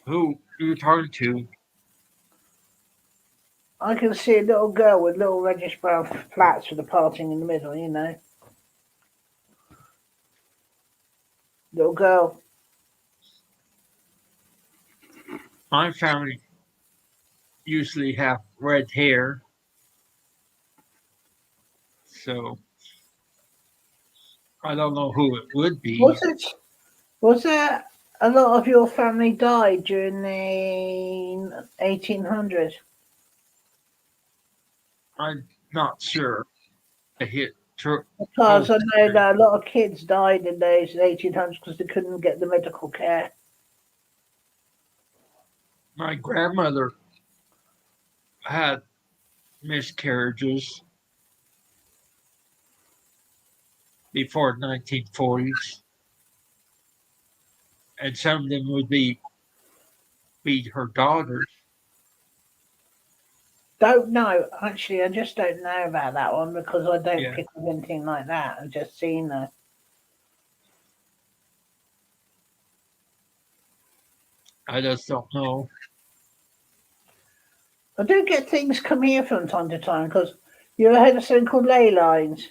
who you're talking to. I can see a little girl with little reddish brown plaits with a parting in the middle, you know. Little girl. My family usually have red hair, so I don't know who it would be. Was it? Was there a lot of your family died during the 1800s? I'm not sure. I hit Because oh, I know that a lot of kids died in those 1800s because they couldn't get the medical care. my grandmother had miscarriages before 1940s, and some of them would be her daughters. Don't know. Actually, I just don't know about that one because I don't Yeah, pick up anything like that. I've just seen that. I just don't know. I do get things come here from time to time because you ever heard of something called ley lines?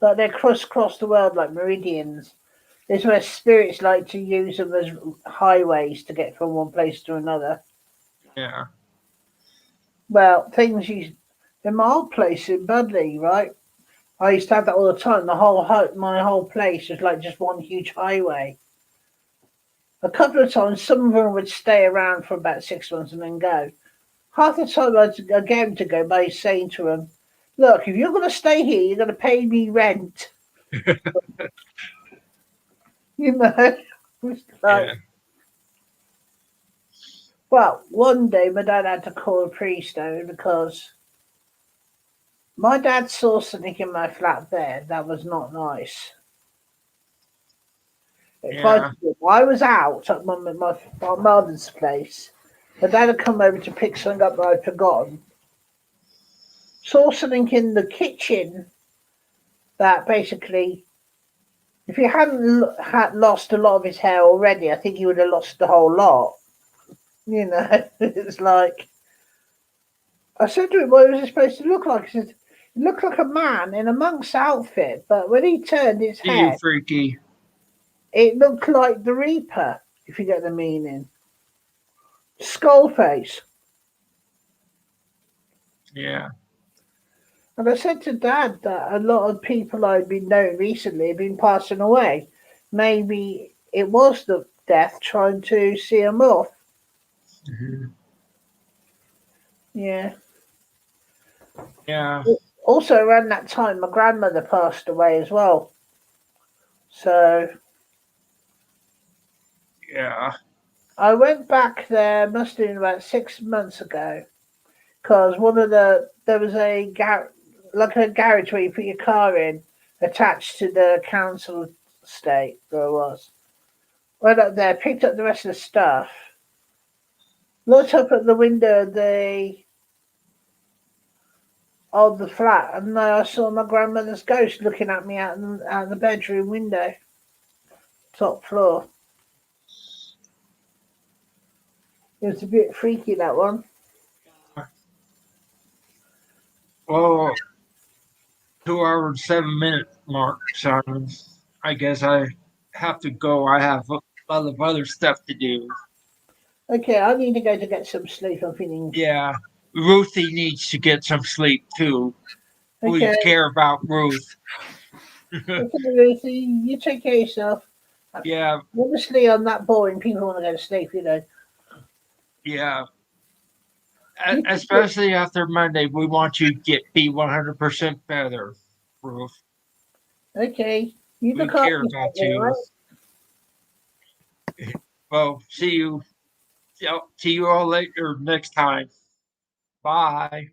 Like they're crisscross the world like meridians. It's where spirits like to use them as highways to get from one place to another. Yeah, Well, things you in my old place in Budley, right? I used to have that all the time. My whole place was like just one huge highway. A couple of times, some of them would stay around for about 6 months and then go. Half the time I'd get him to go by saying to him, look, if you're going to stay here, you're going to pay me rent. You know? It's like, Yeah. well, one day my dad had to call a priest over because my dad saw something in my flat bed that was not nice. If Yeah. I was out at my mother's place, my dad had come over to pick something up that I'd forgotten. Saw something in the kitchen that basically, if he hadn't had lost a lot of his hair already, I think he would have lost the whole lot. You know, it's like I said to him, "What was it supposed to look like?" He said, "It looked like a man in a monk's outfit, but when he turned his You head, freaky. it looked like the Reaper, if you get the meaning. Skull face." Yeah. And I said to Dad that a lot of people I'd been knowing recently had been passing away. Maybe it was the death trying to see him off. Mhm. Yeah. Yeah. Also, around that time, my grandmother passed away as well. So Yeah. I went back there, must have been about 6 months ago, because there was like a garage where you put your car in, attached to the council estate. There it was. Went up there, picked up the rest of the stuff, looked up at the window of the flat, and there I saw my grandmother's ghost looking at me out the bedroom window, top floor. It was a bit freaky, that one. Well, 2 hour and 7 minute mark, Simon. I guess I have to go. I have a lot of other stuff to do. Okay, I need to go to get some sleep. I'm feeling. Yeah. Ruthie needs to get some sleep too. We Okay, care about Ruth. okay, Lucy, you take care of yourself. Yeah. Obviously, I'm that boring. People want to go to sleep, you know. Yeah. You take care. Especially after Monday, we want you to be 100% better, Ruth. Okay, you We look after care yourself, about all you. right? Well, see you. Yeah, see you all later next time. Bye.